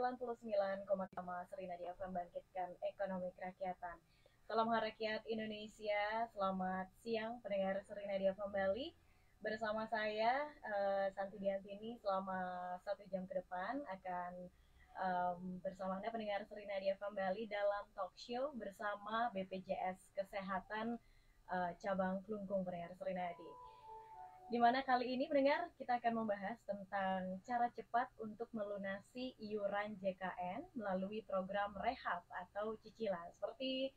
99,3 Serina di FM Bangkitkan Ekonomi Kerakyatan. Salam Rakyat Indonesia, selamat siang pendengar Serina di FM Bali. Bersama saya Santi Diantini selama 1 jam ke depan akan bersama Anda pendengar Serina di FM Bali dalam talk show bersama BPJS Kesehatan cabang Klungkung pendengar Serina di mana kali ini pendengar kita akan membahas tentang cara cepat untuk melunasi iuran JKN melalui program rehab atau cicilan. Seperti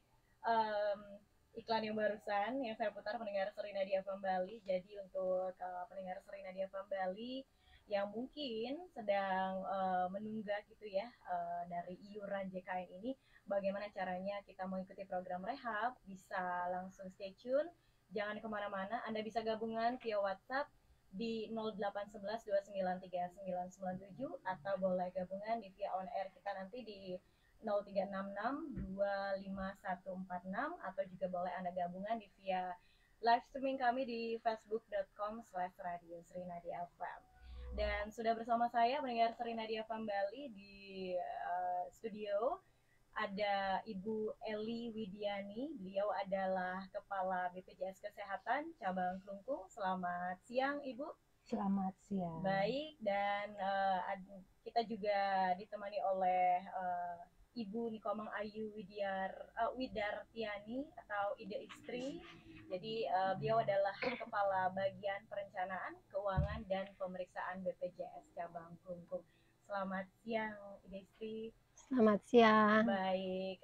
iklan yang barusan yang saya putar pendengar Serina di FM Bali. Jadi untuk pendengar Serina di FM Bali yang mungkin sedang menunggak gitu ya dari iuran JKN ini, bagaimana caranya kita mengikuti program rehab, bisa langsung stay tune. Jangan kemana-mana, Anda bisa gabungan via WhatsApp di 0811 293 997 atau boleh gabungan di via on air kita nanti di 0366 25146 atau juga boleh Anda gabungan di via live streaming kami di facebook.com/radio Serinadi FM. Dan sudah bersama saya pendengar Serinadi FM Bali di studio ada Ibu Eli Widiani. Beliau adalah Kepala BPJS Kesehatan Cabang Klungkung. Selamat siang, Ibu. Selamat siang. Baik, dan kita juga ditemani oleh Ibu Nikomang Ayu Widartiani atau Ide Istri. Jadi beliau adalah Kepala Bagian Perencanaan, Keuangan, dan Pemeriksaan BPJS Cabang Klungkung. Selamat siang, Ide Istri. Selamat siang. Baik,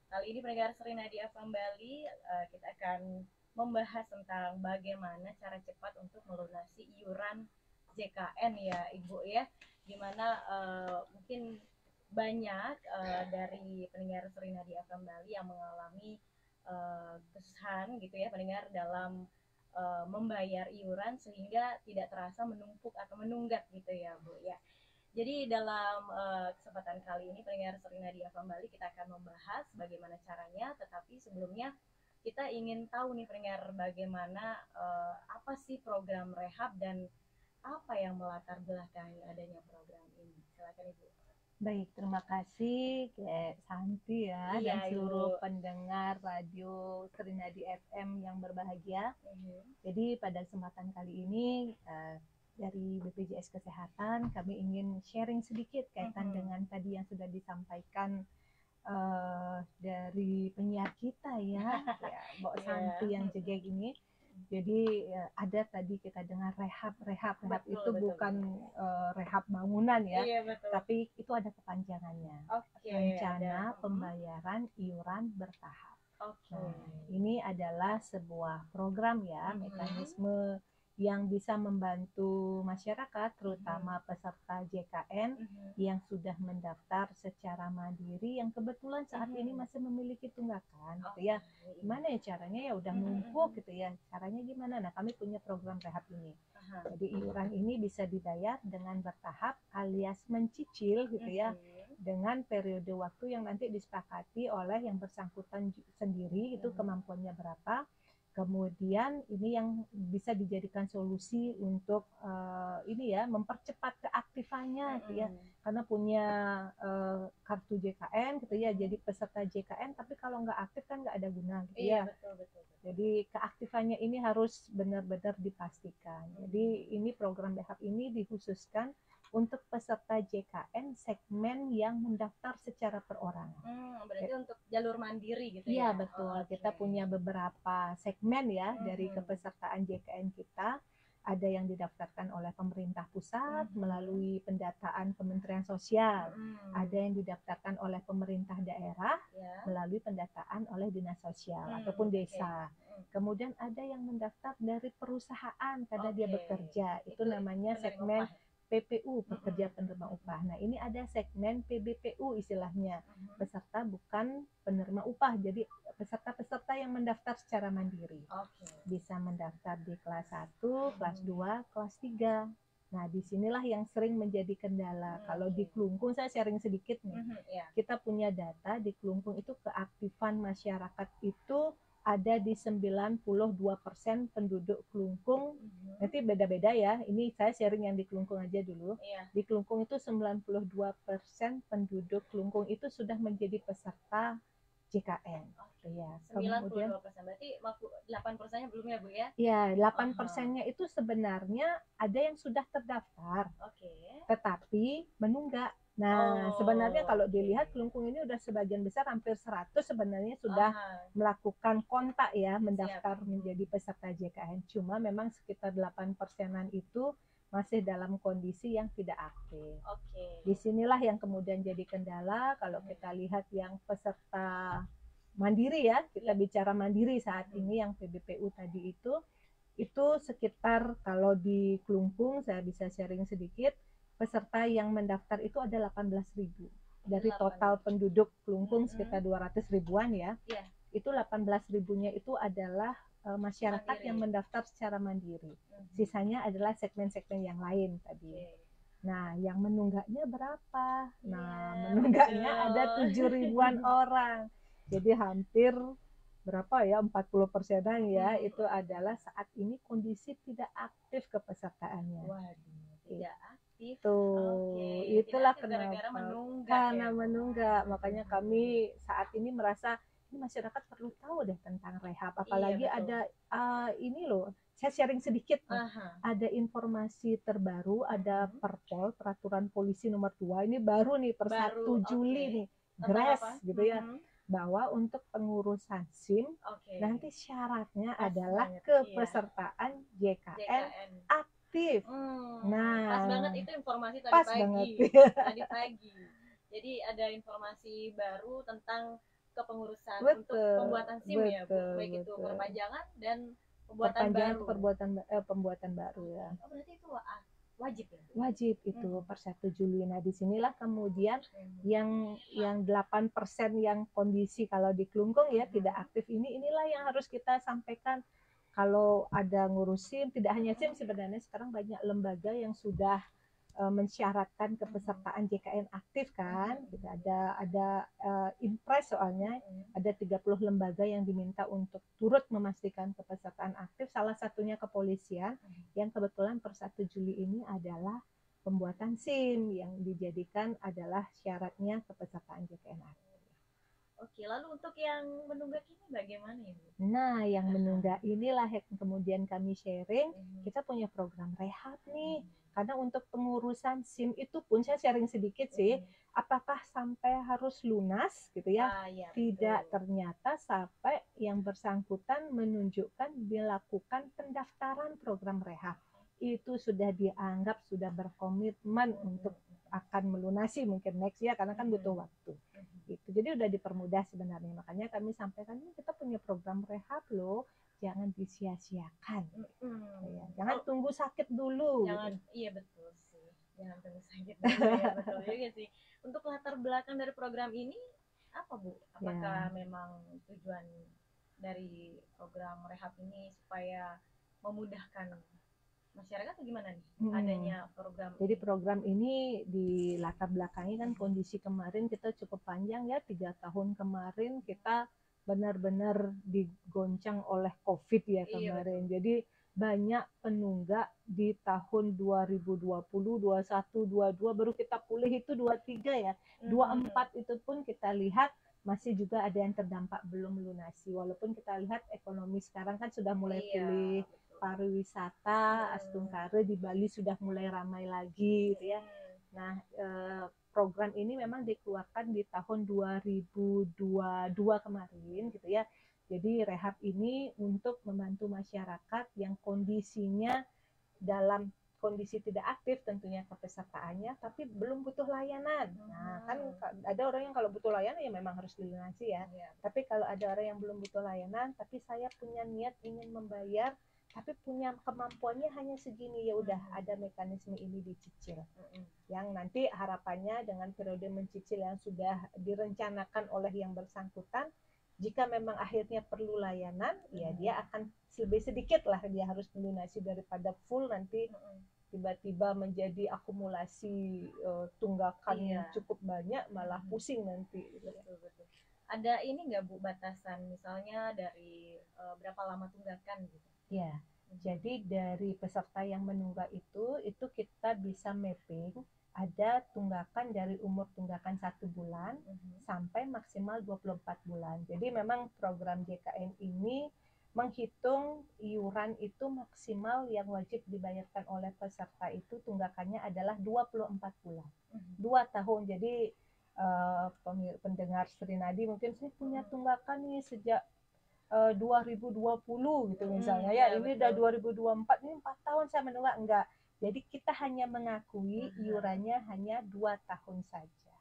kali ini pendengar Serina di FM Bali kita akan membahas tentang bagaimana cara cepat untuk melunasi iuran JKN ya Ibu ya, dimana mungkin banyak dari pendengar Serina di FM Bali yang mengalami kesusahan gitu ya pendengar dalam membayar iuran sehingga tidak terasa menumpuk atau menunggak gitu ya Bu ya. Jadi dalam kesempatan kali ini pendengar Serina di FM Bali kita akan membahas bagaimana caranya, tetapi sebelumnya kita ingin tahu nih pendengar bagaimana apa sih program rehab dan apa yang melatar belakangi adanya program ini. Silakan Ibu. Baik, terima kasih Santi ya, Iya, dan seluruh Ibu. pendengar radio Serinadi FM yang berbahagia. Jadi pada kesempatan kali ini dari BPJS Kesehatan kami ingin sharing sedikit kaitan dengan tadi yang sudah disampaikan dari penyiar kita ya Mbak Santi yang jegek ini. Jadi ada tadi kita dengar rehab itu bukan rehab bangunan ya, tapi itu ada kepanjangannya. Rencana pembayaran iuran bertahap. Nah, ini adalah sebuah program ya, mekanisme yang bisa membantu masyarakat, terutama peserta JKN yang sudah mendaftar secara mandiri, yang kebetulan saat ini masih memiliki tunggakan, gitu ya. Gimana ya caranya ya udah numpuk gitu ya, caranya gimana? Nah, kami punya program rehab ini. Jadi iuran ini bisa dibayar dengan bertahap alias mencicil gitu ya, dengan periode waktu yang nanti disepakati oleh yang bersangkutan sendiri, itu kemampuannya berapa. Kemudian ini yang bisa dijadikan solusi untuk ini ya, mempercepat keaktifannya gitu ya, karena punya kartu JKN gitu ya, jadi peserta JKN tapi kalau nggak aktif kan nggak ada guna gitu ya. Betul. Jadi keaktifannya ini harus benar-benar dipastikan. Jadi ini program rehab ini dikhususkan untuk peserta JKN segmen yang mendaftar secara perorangan. Berarti untuk jalur mandiri gitu ya? Iya betul. Kita punya beberapa segmen ya dari kepesertaan JKN kita. Ada yang didaftarkan oleh pemerintah pusat melalui pendataan Kementerian Sosial. Ada yang didaftarkan oleh pemerintah daerah melalui pendataan oleh dinas sosial ataupun desa. Kemudian ada yang mendaftar dari perusahaan karena dia bekerja. Itu namanya segmen PPU, pekerja penerima upah. Nah, ini ada segmen PBPU istilahnya, peserta bukan penerima upah. Jadi peserta-peserta yang mendaftar secara mandiri. Bisa mendaftar di kelas 1, kelas 2, kelas 3. Nah, disinilah yang sering menjadi kendala. Kalau di Klungkung, saya sharing sedikit nih. Kita punya data di Klungkung itu keaktifan masyarakat itu ada di 92% penduduk Kelungkung. Nanti beda-beda ya. Ini saya sharing yang di Kelungkung aja dulu. Di Kelungkung itu 92% penduduk Kelungkung itu sudah menjadi peserta JKN. Ya, 92%, berarti 8%-nya belum ya Bu ya? Ya, 8%-nya itu sebenarnya ada yang sudah terdaftar, tetapi menunggak. Nah, sebenarnya kalau dilihat Kelungkung ini udah sebagian besar, hampir 100 sebenarnya sudah melakukan kontak ya, mendaftar menjadi peserta JKN. Cuma memang sekitar 8%-an itu masih dalam kondisi yang tidak aktif. Disinilah yang kemudian jadi kendala kalau kita lihat yang peserta mandiri ya, kita bicara mandiri saat ini yang PBPU tadi itu sekitar, kalau di Kelungkung saya bisa sharing sedikit, peserta yang mendaftar itu ada 18.000 dari total penduduk Kelungkung sekitar 200 ribuan ya. Itu 18.000-nya itu adalah masyarakat yang mendaftar secara mandiri. Sisanya adalah segmen-segmen yang lain tadi. Nah, yang menunggaknya berapa? Nah, menunggaknya ada 7 ribuan orang. Jadi hampir berapa ya, 40%-an ya, itu adalah saat ini kondisi tidak aktif kepesertaannya. Waduh, tidak aktif. Itulah kenapa. Karena menunggak. Makanya kami saat ini merasa ini masyarakat perlu tahu deh tentang rehab. Apalagi ada ini loh, saya sharing sedikit nih. Ada informasi terbaru, ada Perpol, Peraturan Polisi nomor 2, ini baru nih per 1 Juli nih, GRES gitu ya. Bahwa untuk pengurusan SIM nanti syaratnya adalah kepesertaan JKN aktif. Nah, pas banget itu informasi tadi pagi. Jadi ada informasi baru tentang kepengurusan untuk pembuatan SIM ya Bu, baik itu perpanjangan dan pembuatan baru ya. Berarti itu wajib ya? Wajib itu per 1 Juli. Nah, disinilah kemudian yang 8% yang kondisi kalau di Kelungkung ya tidak aktif inilah yang harus kita sampaikan. Kalau ada ngurus SIM, tidak hanya SIM sebenarnya, sekarang banyak lembaga yang sudah mensyaratkan kepesertaan JKN aktif kan. Ada impres soalnya, ada 30 lembaga yang diminta untuk turut memastikan kepesertaan aktif, salah satunya kepolisian yang kebetulan per 1 Juli ini adalah pembuatan SIM yang dijadikan adalah syaratnya kepesertaan JKN aktif. Lalu untuk yang menunggak ini bagaimana Ibu? Nah, yang menunggak inilah yang kemudian kami sharing, kita punya program rehab nih. Karena untuk pengurusan SIM itu pun saya sharing sedikit sih, apakah sampai harus lunas gitu ya? Tidak, ternyata sampai yang bersangkutan menunjukkan dilakukan pendaftaran program rehab. Itu sudah dianggap sudah berkomitmen untuk akan melunasi mungkin next ya, karena kan butuh waktu. Gitu. Jadi udah dipermudah sebenarnya. Makanya kami sampaikan ini kita punya program rehab loh, jangan disia-siakan. Ya, jangan tunggu sakit dulu. Iya betul sih. Jangan tunggu sakit dulu ya, betul juga sih. Untuk latar belakang dari program ini apa Bu? Apakah memang tujuan dari program rehab ini supaya memudahkan masyarakat atau gimana nih adanya program? Jadi program ini di latar belakangi kan kondisi kemarin kita cukup panjang ya, 3 tahun kemarin kita benar-benar digoncang oleh COVID ya kemarin. Jadi banyak penunggak di tahun 2020, 21, 22 baru kita pulih itu 23 ya. 24 itu pun kita lihat masih juga ada yang terdampak belum lunasi. Walaupun kita lihat ekonomi sekarang kan sudah mulai pulih. Pariwisata, Astungkare di Bali sudah mulai ramai lagi gitu ya. Nah, program ini memang dikeluarkan di tahun 2022 kemarin gitu ya. Jadi rehab ini untuk membantu masyarakat yang kondisinya dalam kondisi tidak aktif tentunya kepesertaannya, tapi belum butuh layanan. Nah, kan ada orang yang kalau butuh layanan ya memang harus dilunasi ya. Tapi kalau ada orang yang belum butuh layanan, tapi saya punya niat ingin membayar tapi punya kemampuannya hanya segini, ya udah ada mekanisme ini dicicil. Yang nanti harapannya dengan periode mencicil yang sudah direncanakan oleh yang bersangkutan, jika memang akhirnya perlu layanan, ya dia akan lebih sedikit lah dia harus melunasi daripada full nanti tiba-tiba menjadi akumulasi tunggakan cukup banyak malah pusing nanti. Betul. Ada ini nggak Bu batasan misalnya dari berapa lama tunggakan gitu? Ya, jadi dari peserta yang menunggak itu kita bisa mapping ada tunggakan dari umur tunggakan 1 bulan sampai maksimal 24 bulan. Jadi memang program JKN ini menghitung iuran itu maksimal yang wajib dibayarkan oleh peserta itu tunggakannya adalah 24 bulan. 2 tahun. Jadi pendengar Srinadi mungkin saya punya tunggakan nih sejak 2020 gitu misalnya ya, ini udah 2024, ini 4 tahun saya menunggak. Enggak, jadi kita hanya mengakui iurannya hanya 2 tahun saja.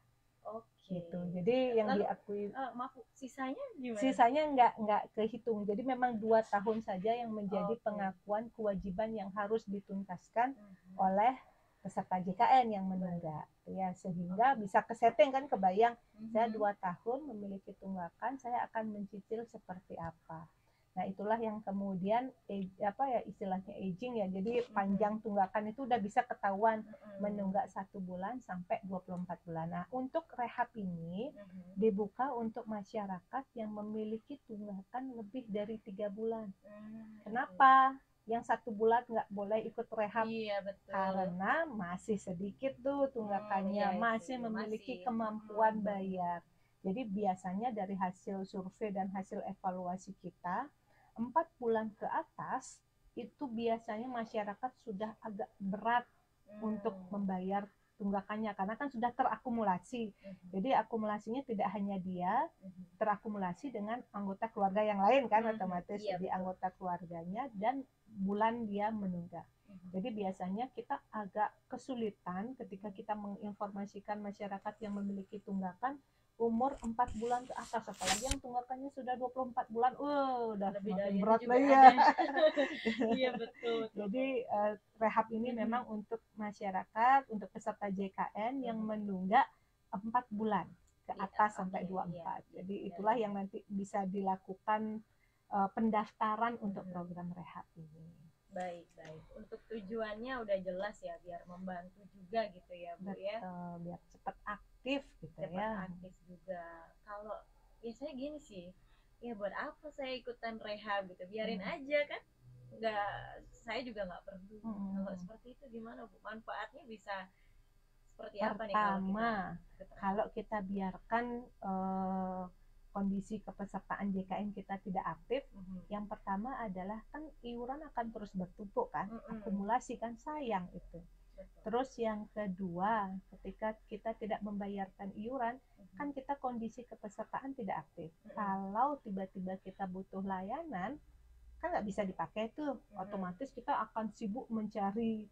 Gitu. Jadi yang lalu, diakui maaf, sisanya gimana? Sisanya enggak kehitung. Jadi memang 2 tahun saja yang menjadi pengakuan kewajiban yang harus dituntaskan oleh peserta JKN yang menunggak ya, sehingga bisa kesetting kan, kebayang saya 2 tahun memiliki tunggakan, saya akan mencicil seperti apa. Nah, itulah yang kemudian istilahnya aging ya. Jadi panjang tunggakan itu udah bisa ketahuan menunggak 1 bulan sampai 24 bulan. Nah, untuk rehab ini dibuka untuk masyarakat yang memiliki tunggakan lebih dari 3 bulan. Kenapa? Yang 1 bulan nggak boleh ikut rehab? Iya, betul. Karena masih sedikit tuh tunggakannya, masih memiliki kemampuan bayar. Jadi biasanya dari hasil survei dan hasil evaluasi kita, 4 bulan ke atas itu biasanya masyarakat sudah agak berat untuk membayar tunggakannya, karena kan sudah terakumulasi. Jadi akumulasinya tidak hanya dia, terakumulasi dengan anggota keluarga yang lain kan, otomatis jadi anggota keluarganya dan bulan dia menunggak. Jadi biasanya kita agak kesulitan ketika kita menginformasikan masyarakat yang memiliki tunggakan umur 4 bulan ke atas, apalagi yang tunggakannya sudah 24 bulan, udah semakin berat lagi ya. Iya, betul. Jadi rehab ini memang untuk masyarakat, untuk peserta JKN yang menunggak 4 bulan ke atas sampai 24. Jadi itulah yang nanti bisa dilakukan pendaftaran untuk program rehab ini. Baik. Untuk tujuannya udah jelas ya, biar membantu juga gitu ya, Bu. Betul, ya. Biar cepat aktif gitu ya. Aktif juga. Kalau biasanya gini sih, ya buat apa saya ikutan rehab gitu, biarin aja kan. Saya juga nggak perlu. Kalau seperti itu gimana, Bu? Manfaatnya bisa seperti apa nih kalau kita biarkan kondisi kepesertaan JKN kita tidak aktif, yang pertama adalah kan iuran akan terus bertumpuk kan, akumulasi kan, sayang itu. Terus yang kedua, ketika kita tidak membayarkan iuran, kan kita kondisi kepesertaan tidak aktif. Kalau tiba-tiba kita butuh layanan, kan nggak bisa dipakai tuh, otomatis kita akan sibuk mencari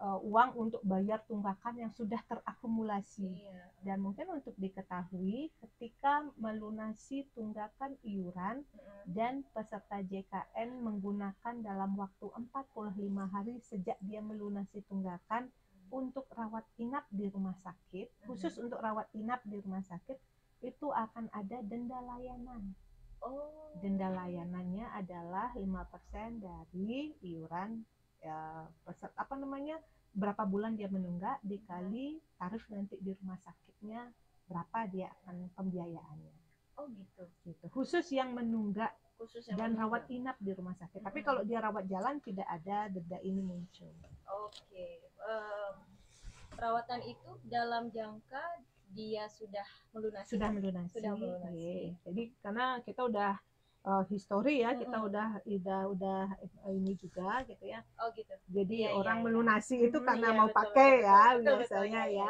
uang untuk bayar tunggakan yang sudah terakumulasi. Dan mungkin untuk diketahui, ketika melunasi tunggakan iuran dan peserta JKN menggunakan dalam waktu 45 hari sejak dia melunasi tunggakan untuk rawat inap di rumah sakit, khusus untuk rawat inap di rumah sakit, itu akan ada denda layanan. Denda layanannya adalah 5% dari iuran berapa bulan dia menunggak dikali tarif nanti di rumah sakitnya berapa dia akan pembiayaannya. Gitu. Khusus yang menunggak dan rawat inap di rumah sakit. Tapi kalau dia rawat jalan tidak ada denda ini muncul. Perawatan itu dalam jangka dia sudah melunasi. Jadi karena kita udah histori ya, kita udah ini juga gitu ya. Gitu. Jadi orang melunasi itu karena mau pakai ya biasanya ya.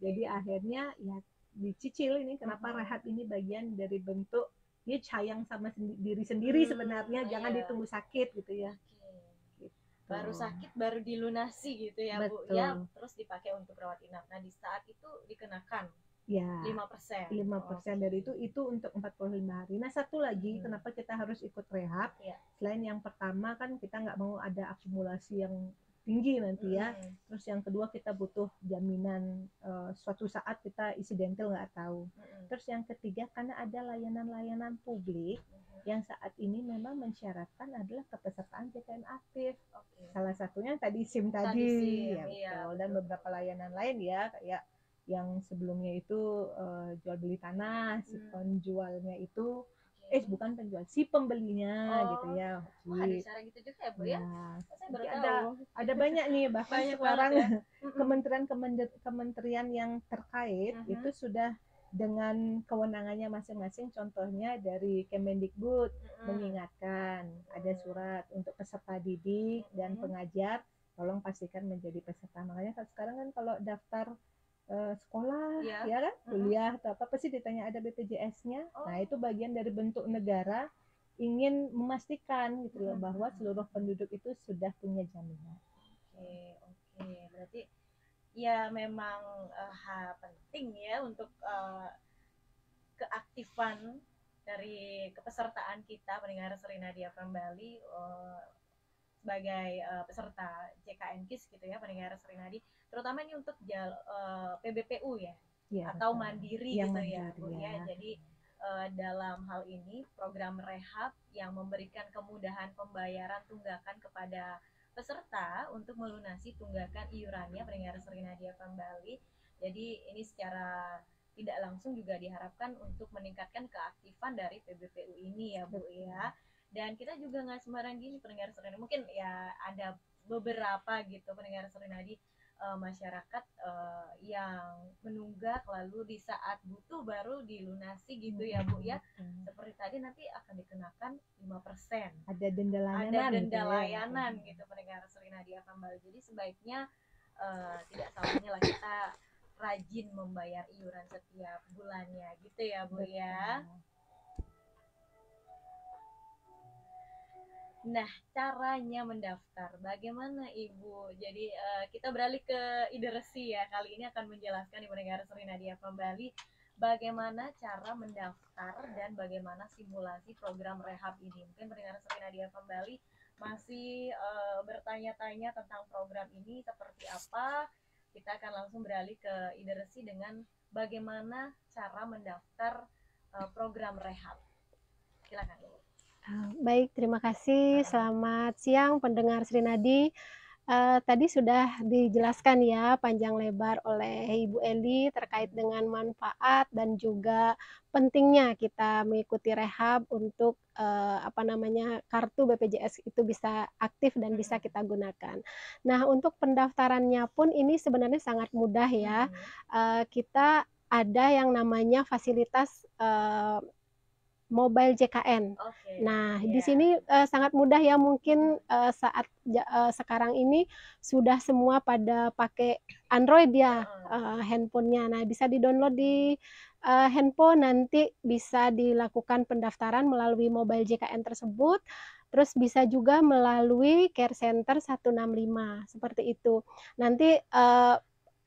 Jadi akhirnya ya dicicil ini. Kenapa rehab ini bagian dari bentuk dia sayang sama diri sendiri sebenarnya, jangan ditunggu sakit gitu ya. Baru sakit baru dilunasi gitu ya. Betul. Bu ya, terus dipakai untuk rawat inap. Nah di saat itu dikenakan ya 5% dari itu untuk 45 hari. Nah satu lagi kenapa kita harus ikut rehab, selain yang pertama kan kita nggak mau ada akumulasi yang tinggi nanti ya, terus yang kedua kita butuh jaminan suatu saat kita insidental nggak tahu, terus yang ketiga karena ada layanan-layanan publik yang saat ini memang mensyaratkan adalah kepesertaan JKN aktif. Salah satunya tadi SIM tadi. Ya, betul. Dan beberapa layanan lain ya, kayak yang sebelumnya itu jual beli tanah, si penjualnya itu bukan penjual, si pembelinya gitu ya. Wah, ada cara gitu juga ya Bu ya? Saya baru ada banyak nih, bahkan banyak sekarang ya. kementerian yang terkait itu sudah dengan kewenangannya masing-masing. Contohnya dari Kemendikbud mengingatkan ada surat untuk peserta didik dan pengajar, tolong pastikan menjadi peserta. Makanya sekarang kan kalau daftar sekolah ya kan, kuliah atau apa pasti ditanya ada BPJS-nya. Nah, itu bagian dari bentuk negara ingin memastikan gitu loh, bahwa seluruh penduduk itu sudah punya jaminan. Oke. Berarti ya memang penting ya untuk keaktifan dari kepesertaan kita pendengar Serinadi FM Bali sebagai peserta JKN KIS gitu ya, pendengar Serinadi, terutama ini untuk PBPU ya, atau betul. Mandiri yang gitu mandiri, ya Bu ya. Jadi dalam hal ini program rehab yang memberikan kemudahan pembayaran tunggakan kepada peserta untuk melunasi tunggakan iurannya pendengar Serinadi FM Bali. Jadi ini secara tidak langsung juga diharapkan untuk meningkatkan keaktifan dari PBPU ini ya Bu ya. Dan kita juga nggak sembarang gini pendengar Serinadi, mungkin ya ada beberapa gitu pendengar Serinadi masyarakat yang menunggak lalu di saat butuh baru dilunasi gitu ya Bu ya. Seperti tadi nanti akan dikenakan 5%. Ada denda layanan. Ada denda layanan gitu pendengar Serinadi FM Bali. Jadi sebaiknya tidak salahnya lah kita rajin membayar iuran setiap bulannya gitu ya Bu ya. Nah, caranya mendaftar bagaimana Ibu? Jadi kita beralih ke ide resi ya. Kali ini akan menjelaskan Ibu Negara Serinadi FM Bali bagaimana cara mendaftar dan bagaimana simulasi program rehab ini. Mungkin pendengar Serinadi FM Bali masih bertanya-tanya tentang program ini seperti apa. Kita akan langsung beralih ke ide resi dengan bagaimana cara mendaftar program rehab. Silakan Ibu. Baik, terima kasih. Selamat siang pendengar Serinadi. Tadi sudah dijelaskan ya panjang lebar oleh Ibu Eli terkait dengan manfaat dan juga pentingnya kita mengikuti rehab untuk kartu BPJS itu bisa aktif dan bisa kita gunakan. Nah, untuk pendaftarannya pun ini sebenarnya sangat mudah ya. Kita ada yang namanya fasilitas mobile JKN. Nah, di sini sangat mudah ya, mungkin saat sekarang ini sudah semua pada pakai Android ya handphonenya. Nah, bisa di-download di handphone, nanti bisa dilakukan pendaftaran melalui mobile JKN tersebut. Terus bisa juga melalui Care Center 165 seperti itu. Nanti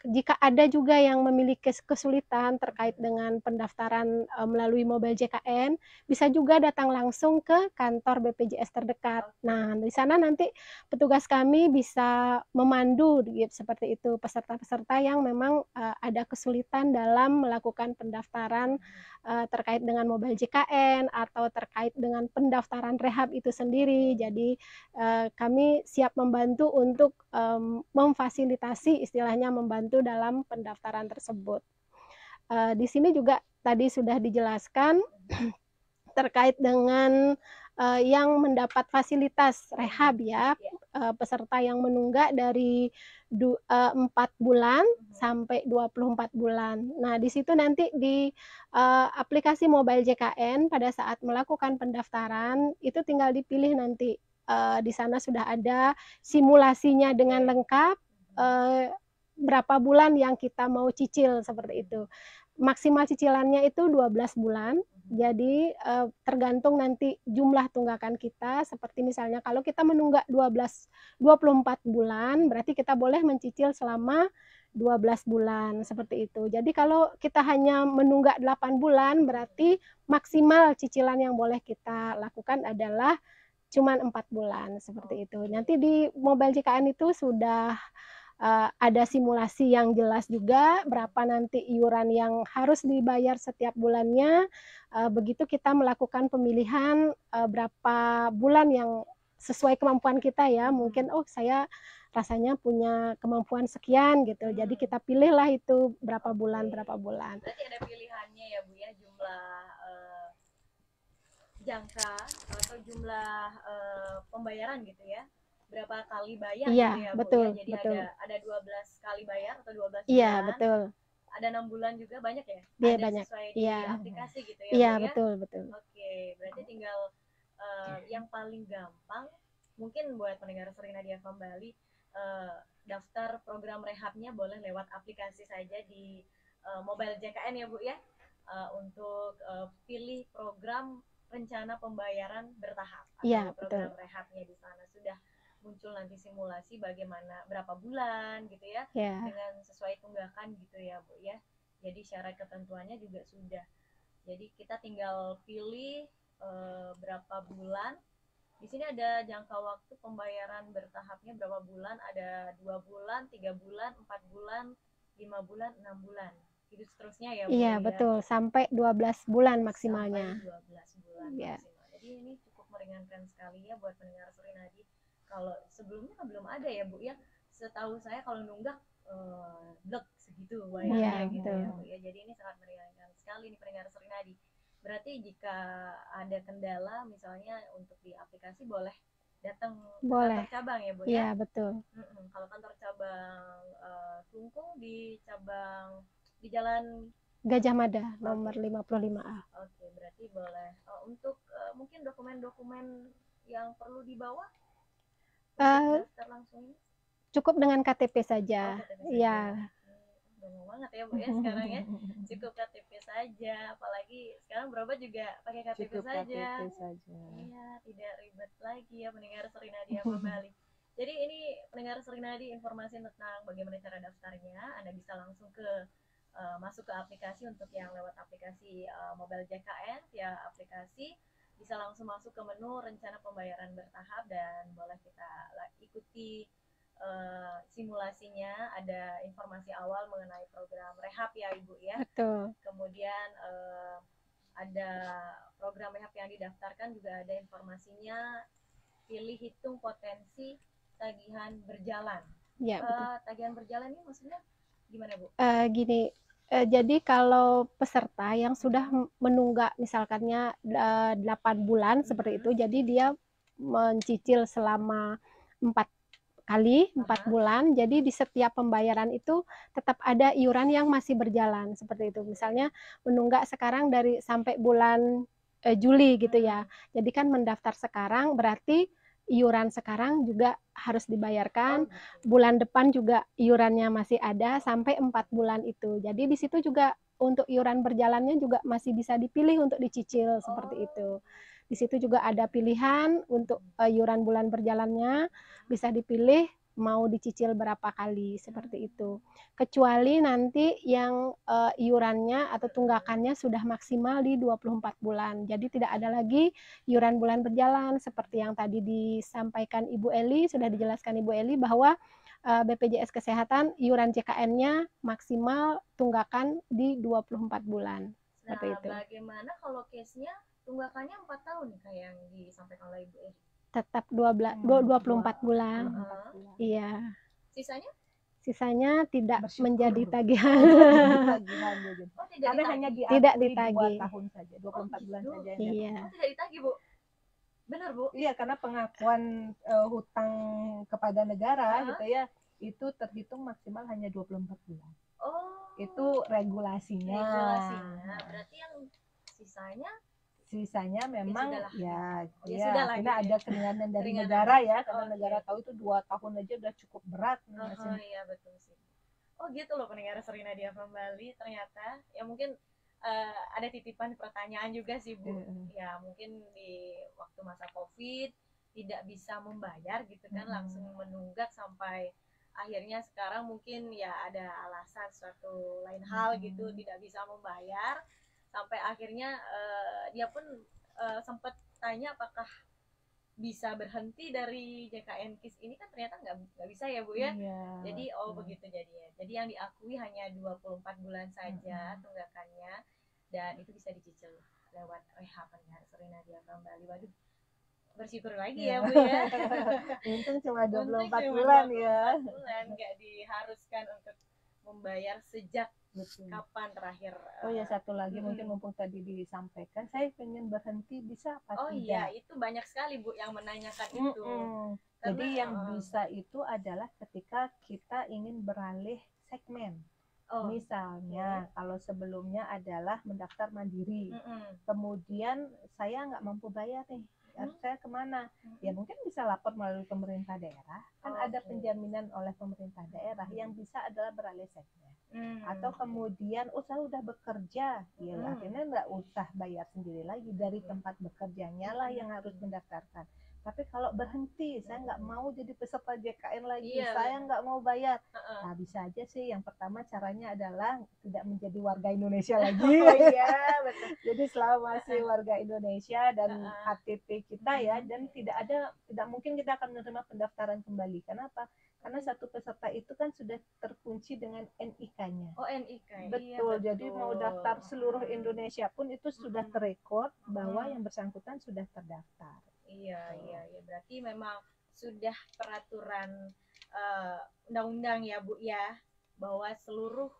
jika ada juga yang memiliki kesulitan terkait dengan pendaftaran melalui mobile JKN, bisa juga datang langsung ke kantor BPJS terdekat. Nah, di sana nanti petugas kami bisa memandu gitu, seperti itu peserta-peserta yang memang ada kesulitan dalam melakukan pendaftaran terkait dengan mobile JKN atau terkait dengan pendaftaran rehab itu sendiri. Jadi kami siap membantu untuk memfasilitasi, istilahnya membantu dalam pendaftaran tersebut. Di sini juga tadi sudah dijelaskan terkait dengan yang mendapat fasilitas rehab ya, peserta yang menunggak dari 4 bulan sampai 24 bulan. Nah, di situ nanti di aplikasi mobile JKN pada saat melakukan pendaftaran itu tinggal dipilih nanti. Di sana sudah ada simulasinya dengan lengkap, berapa bulan yang kita mau cicil seperti itu. Maksimal cicilannya itu 12 bulan, jadi tergantung nanti jumlah tunggakan kita, seperti misalnya kalau kita menunggak 24 bulan, berarti kita boleh mencicil selama 12 bulan, seperti itu. Jadi kalau kita hanya menunggak 8 bulan, berarti maksimal cicilan yang boleh kita lakukan adalah cuman 4 bulan, seperti itu. Nanti di mobile JKN itu sudah ada simulasi yang jelas juga berapa nanti iuran yang harus dibayar setiap bulannya. Begitu kita melakukan pemilihan berapa bulan yang sesuai kemampuan kita ya. Mungkin oh saya rasanya punya kemampuan sekian gitu. Jadi kita pilihlah itu berapa bulan. Berarti ada pilihannya ya Bu ya, jumlah jangka atau jumlah pembayaran gitu ya, berapa kali bayar iya, gitu ya betul, Bu ya. Jadi betul. ada 12 kali bayar atau 12 Iya, bulan. betul. Ada 6 bulan juga banyak ya? Iya, ada banyak. sesuai di aplikasi gitu ya Iya, Bu ya? betul, betul. Oke, berarti tinggal yang paling gampang mungkin buat pendengar Sering Nadia Kembali, daftar program rehabnya boleh lewat aplikasi saja di mobile JKN ya Bu ya. Untuk pilih program rencana pembayaran bertahap atau program rehabnya. Di sana sudah muncul nanti simulasi bagaimana berapa bulan gitu ya, dengan sesuai tunggakan gitu ya Bu ya. Jadi syarat ketentuannya juga sudah. Jadi kita tinggal pilih berapa bulan. Di sini ada jangka waktu pembayaran bertahapnya berapa bulan, ada 2 bulan, 3 bulan, 4 bulan, 5 bulan, 6 bulan. Itu seterusnya ya Bu. Iya, betul. Sampai 12 bulan maksimalnya. Sampai 12 bulan maksimal. Jadi ini cukup meringankan sekali ya buat pendengar Surinadi. Kalau sebelumnya kan belum ada ya Bu ya. Setahu saya kalau nunggak blek segitu bayarnya gitu ya Bu ya. Jadi ini sangat meringankan sekali nih pendengar Surinadi. Berarti jika ada kendala misalnya untuk di aplikasi boleh datang ke kantor cabang ya Bu ya? Iya, betul. Kalau kantor cabang Klungkung di cabang di Jalan Gajah Mada nomor 55A. Oke, berarti boleh. Untuk mungkin dokumen-dokumen yang perlu dibawa daftar langsung ini? Cukup dengan KTP saja. Iya. Gampang banget ya Bu ya sekarang ya. Cukup KTP saja, apalagi sekarang berobat juga pakai KTP saja. Iya, tidak ribet lagi ya pendengar Sering Nadia Kembali. Jadi ini pendengar Sering Nadia, informasi tentang bagaimana cara daftarnya. Anda bisa langsung masuk ke aplikasi. Untuk yang lewat aplikasi mobile JKN via aplikasi bisa langsung masuk ke menu rencana pembayaran bertahap dan boleh kita ikuti simulasinya. Ada informasi awal mengenai program rehab ya Ibu ya. Betul. Kemudian ada program rehab yang didaftarkan, juga ada informasinya. Pilih hitung potensi tagihan berjalan. Ya, tagihan berjalan ini maksudnya gimana Bu? Gini, jadi kalau peserta yang sudah menunggak misalkannya 8 bulan seperti itu, jadi dia mencicil selama 4 bulan, jadi di setiap pembayaran itu tetap ada iuran yang masih berjalan seperti itu. Misalnya menunggak sekarang dari sampai bulan Juli gitu ya. Jadi kan mendaftar sekarang berarti iuran sekarang juga harus dibayarkan, bulan depan juga iurannya masih ada sampai 4 bulan itu. Jadi di situ juga untuk iuran berjalannya juga masih bisa dipilih untuk dicicil seperti itu. Di situ juga ada pilihan untuk iuran bulan berjalannya, bisa dipilih mau dicicil berapa kali seperti itu. Kecuali nanti yang iurannya atau tunggakannya sudah maksimal di 24 bulan. Jadi tidak ada lagi iuran bulan berjalan seperti yang tadi disampaikan Ibu Eli, sudah dijelaskan Ibu Eli bahwa BPJS Kesehatan iuran JKN-nya maksimal tunggakan di 24 bulan. Seperti itu. Bagaimana kalau case-nya tunggakannya 4 tahun kayak yang disampaikan oleh Ibu Eri? Tetap 24 bulan. Iya. Sisanya tidak menjadi tagihan. Karena hanya tidak ditagih. 2 tahun saja, 24 bulan saja. Iya. Tidak ditagih Bu? Benar Bu? Iya, karena pengakuan hutang kepada negara gitu ya, itu terhitung maksimal hanya 24 bulan. Itu regulasinya. Berarti yang sisanya memang ya sudahlah, karena gitu ada keringanan dari negara ya, karena negara tahu itu 2 tahun aja udah cukup berat. Iya betul sih. Gitu loh pendengar Sering Nadia Kembali, ternyata ya mungkin ada titipan pertanyaan juga sih Bu. Ya mungkin di waktu masa COVID tidak bisa membayar gitu kan, langsung menunggak sampai akhirnya sekarang mungkin ya ada alasan suatu lain hal gitu, tidak bisa membayar sampai akhirnya dia pun sempat tanya apakah bisa berhenti dari JKN KIS ini, kan ternyata nggak bisa ya Bu ya. Jadi begitu jadinya. Jadi yang diakui hanya 24 bulan saja tunggakannya, dan itu bisa dicicil lewat rehab. Sering Nadia Kembali. Waduh, bersyukur lagi ya Bu ya. Untung cuma 24 bulan ya. Bulan nggak diharuskan untuk membayar sejak kapan terakhir. Oh ya, satu lagi mungkin mumpung tadi disampaikan, saya pengen berhenti bisa apa tidak? Iya, itu banyak sekali Bu yang menanyakan itu. Jadi yang bisa itu adalah ketika kita ingin beralih segmen. Misalnya kalau sebelumnya adalah mendaftar mandiri, kemudian saya nggak mampu bayar nih, saya kemana? Ya mungkin bisa lapor melalui pemerintah daerah, kan ada penjaminan oleh pemerintah daerah. Yang bisa adalah beralih segmen. Atau kemudian saya udah bekerja, ya akhirnya nggak usah bayar sendiri lagi, dari tempat bekerjanya lah yang harus mendaftarkan. Tapi kalau berhenti, saya nggak mau jadi peserta JKN lagi, saya nggak mau bayar. Nah bisa aja sih, yang pertama caranya adalah tidak menjadi warga Indonesia lagi. Betul. Jadi selama masih warga Indonesia dan KTP kita ya, dan tidak mungkin kita akan menerima pendaftaran kembali. Kenapa? Karena satu peserta itu kan sudah terkunci dengan NIK-nya. Oh, NIK. Betul. Jadi mau daftar seluruh Indonesia pun itu sudah terekord bahwa yang bersangkutan sudah terdaftar. Iya. Berarti memang sudah peraturan undang-undang ya Bu ya, bahwa seluruh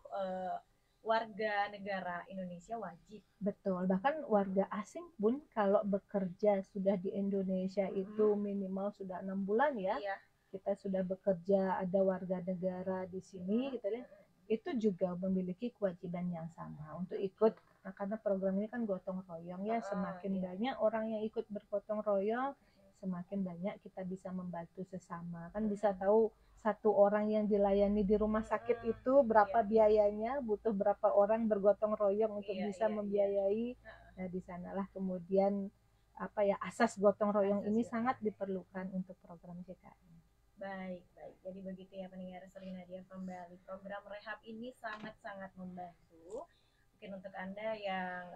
warga negara Indonesia wajib. Betul. Bahkan warga asing pun kalau bekerja sudah di Indonesia itu minimal sudah 6 bulan ya. Kita sudah bekerja, ada warga negara di sini gitu ya, itu juga memiliki kewajiban yang sama untuk ikut. Nah, karena program ini kan gotong royong ya, semakin banyak orang yang ikut bergotong royong, semakin banyak kita bisa membantu sesama. Kan bisa tahu satu orang yang dilayani di rumah sakit itu berapa biayanya, butuh berapa orang bergotong royong untuk bisa membiayai. Nah, di sanalah kemudian asas gotong royong ini sangat diperlukan untuk program JKN. Baik. Jadi begitu ya pendengar Sri Nadia Kembali. Program rehab ini sangat-sangat membantu. Mungkin untuk Anda yang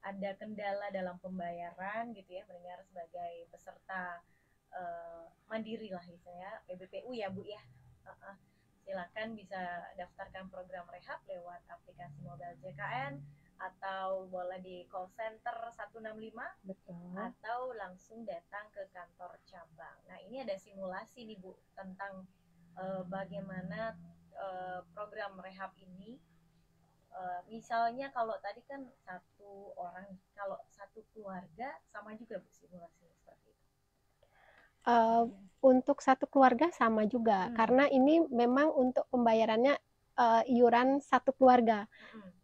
ada kendala dalam pembayaran gitu ya, pendengar sebagai peserta mandiri lah misalnya, PBPU ya Bu ya. Silakan bisa daftarkan program rehab lewat aplikasi mobile JKN, atau boleh di call center 165. Betul. Atau langsung datang ke kantor cabang. Nah, ini ada simulasi nih Bu tentang bagaimana program rehab ini. Misalnya kalau tadi kan satu orang, kalau satu keluarga sama juga Bu simulasinya seperti itu. Untuk satu keluarga sama juga, karena ini memang untuk pembayarannya iuran satu keluarga.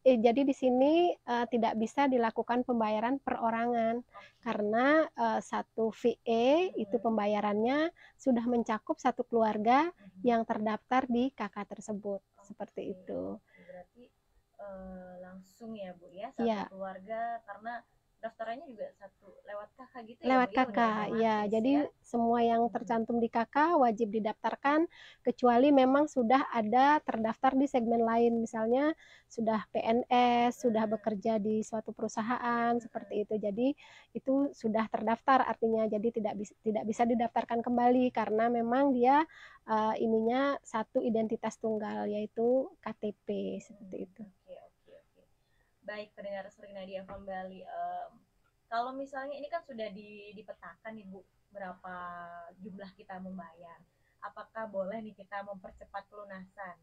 Jadi di sini tidak bisa dilakukan pembayaran perorangan karena satu VE itu pembayarannya sudah mencakup satu keluarga yang terdaftar di KK tersebut. Seperti itu. Berarti langsung ya Bu ya, satu keluarga, karena daftarannya juga satu lewat KK gitu ya? Lewat KK, ya. Jadi semua yang tercantum di KK wajib didaftarkan, kecuali memang sudah ada terdaftar di segmen lain, misalnya sudah PNS, sudah bekerja di suatu perusahaan seperti itu. Jadi itu sudah terdaftar artinya, jadi tidak bisa didaftarkan kembali karena memang dia ininya satu identitas tunggal, yaitu KTP seperti itu. Baik, pendengar Sri Nadia Kembali. Kalau misalnya ini kan sudah dipetakan nih Bu, berapa jumlah kita membayar. Apakah boleh nih kita mempercepat pelunasan?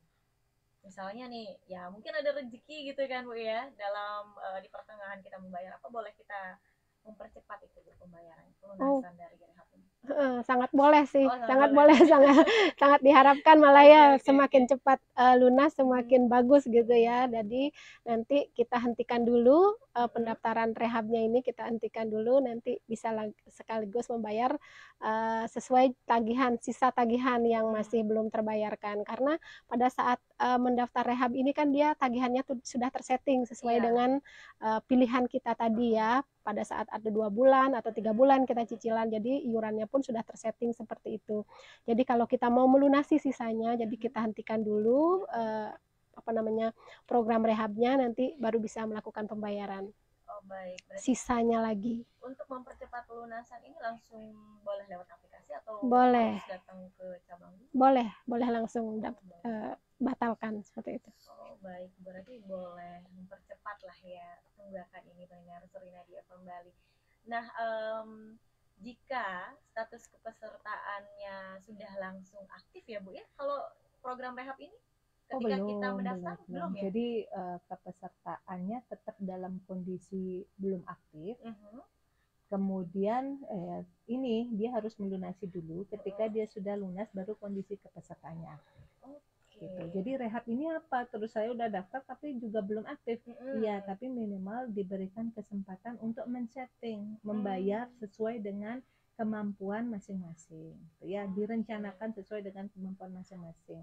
Misalnya nih, ya mungkin ada rezeki gitu kan Bu ya, dalam di pertengahan kita membayar, apa boleh kita mempercepat itu Bu pembayaran pelunasan dari rehab ini? Sangat boleh sih, sangat boleh, sangat diharapkan malah ya semakin cepat lunas semakin bagus gitu ya. Jadi nanti kita hentikan dulu pendaftaran rehabnya ini, kita hentikan dulu, nanti bisa sekaligus membayar sesuai tagihan, sisa tagihan yang masih belum terbayarkan. Karena pada saat mendaftar rehab ini kan dia tagihannya sudah tersetting sesuai dengan pilihan kita tadi ya. Pada saat ada 2 bulan atau 3 bulan kita cicilan, jadi iurannya pun sudah tersetting seperti itu. Jadi kalau kita mau melunasi sisanya, jadi kita hentikan dulu program rehabnya, nanti baru bisa melakukan pembayaran. Baik. Sisanya lagi. Untuk mempercepat pelunasan ini langsung boleh lewat aplikasi atau boleh harus datang ke cabang? Boleh langsung batalkan seperti itu. Baik, berarti boleh mempercepat lah ya tunggakan ini pendengar Sri Nadia Kembali. Nah, jika status kepesertaannya sudah langsung aktif ya Bu ya, kalau program rehab ini ketika kita mendaftar belum ya? Jadi kepesertaannya tetap dalam kondisi belum aktif. Kemudian ini dia harus melunasi dulu. Ketika dia sudah lunas baru kondisi kepesertaannya aktif. Gitu. Jadi rehab ini apa? Terus saya udah daftar tapi juga belum aktif. Iya, tapi minimal diberikan kesempatan untuk men-setting, membayar sesuai dengan kemampuan masing-masing. Ya, direncanakan sesuai dengan kemampuan masing-masing.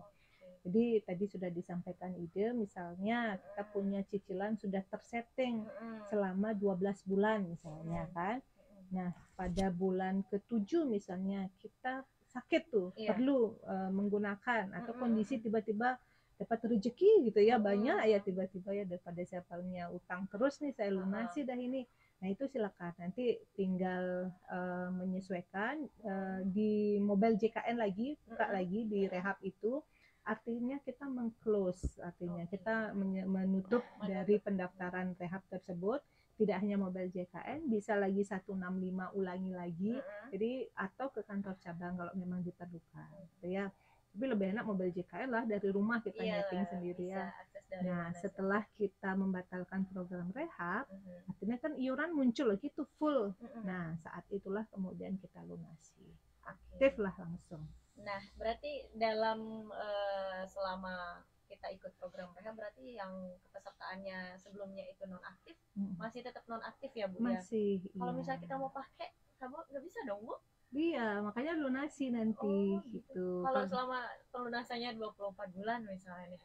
Jadi tadi sudah disampaikan ide, misalnya kita punya cicilan sudah tersetting selama 12 bulan misalnya kan. Nah, pada bulan ke-7 misalnya kita sakit tuh, perlu menggunakan atau kondisi tiba-tiba dapat rezeki gitu ya, banyak ya tiba-tiba ya, daripada saya punya utang terus nih saya lunasi dah ini. Nah, itu silakan nanti tinggal menyesuaikan di mobile JKN lagi, buka lagi di rehab itu. Artinya kita meng-close, artinya kita menutup dari pendaftaran rehab tersebut. Tidak hanya mobile JKN, bisa lagi 165 ulangi lagi. Jadi atau ke kantor cabang kalau memang diperlukan, gitu ya. Tapi lebih enak mobile JKN lah, dari rumah kita nyeting sendiri ya. Nah, setelah kita membatalkan program rehab, artinya kan iuran muncul gitu full. Nah, saat itulah kemudian kita lunasi. Aktif lah langsung. Nah, berarti dalam selama kita ikut program rehab berarti yang kepesertaannya sebelumnya itu nonaktif masih tetap nonaktif ya Bu? Masih. Ya? Kalau misalnya kita mau pakai, kamu nggak bisa dong Bu? Iya, makanya lunasi nanti gitu. Kalau selama pelunasannya 24 bulan misalnya nih,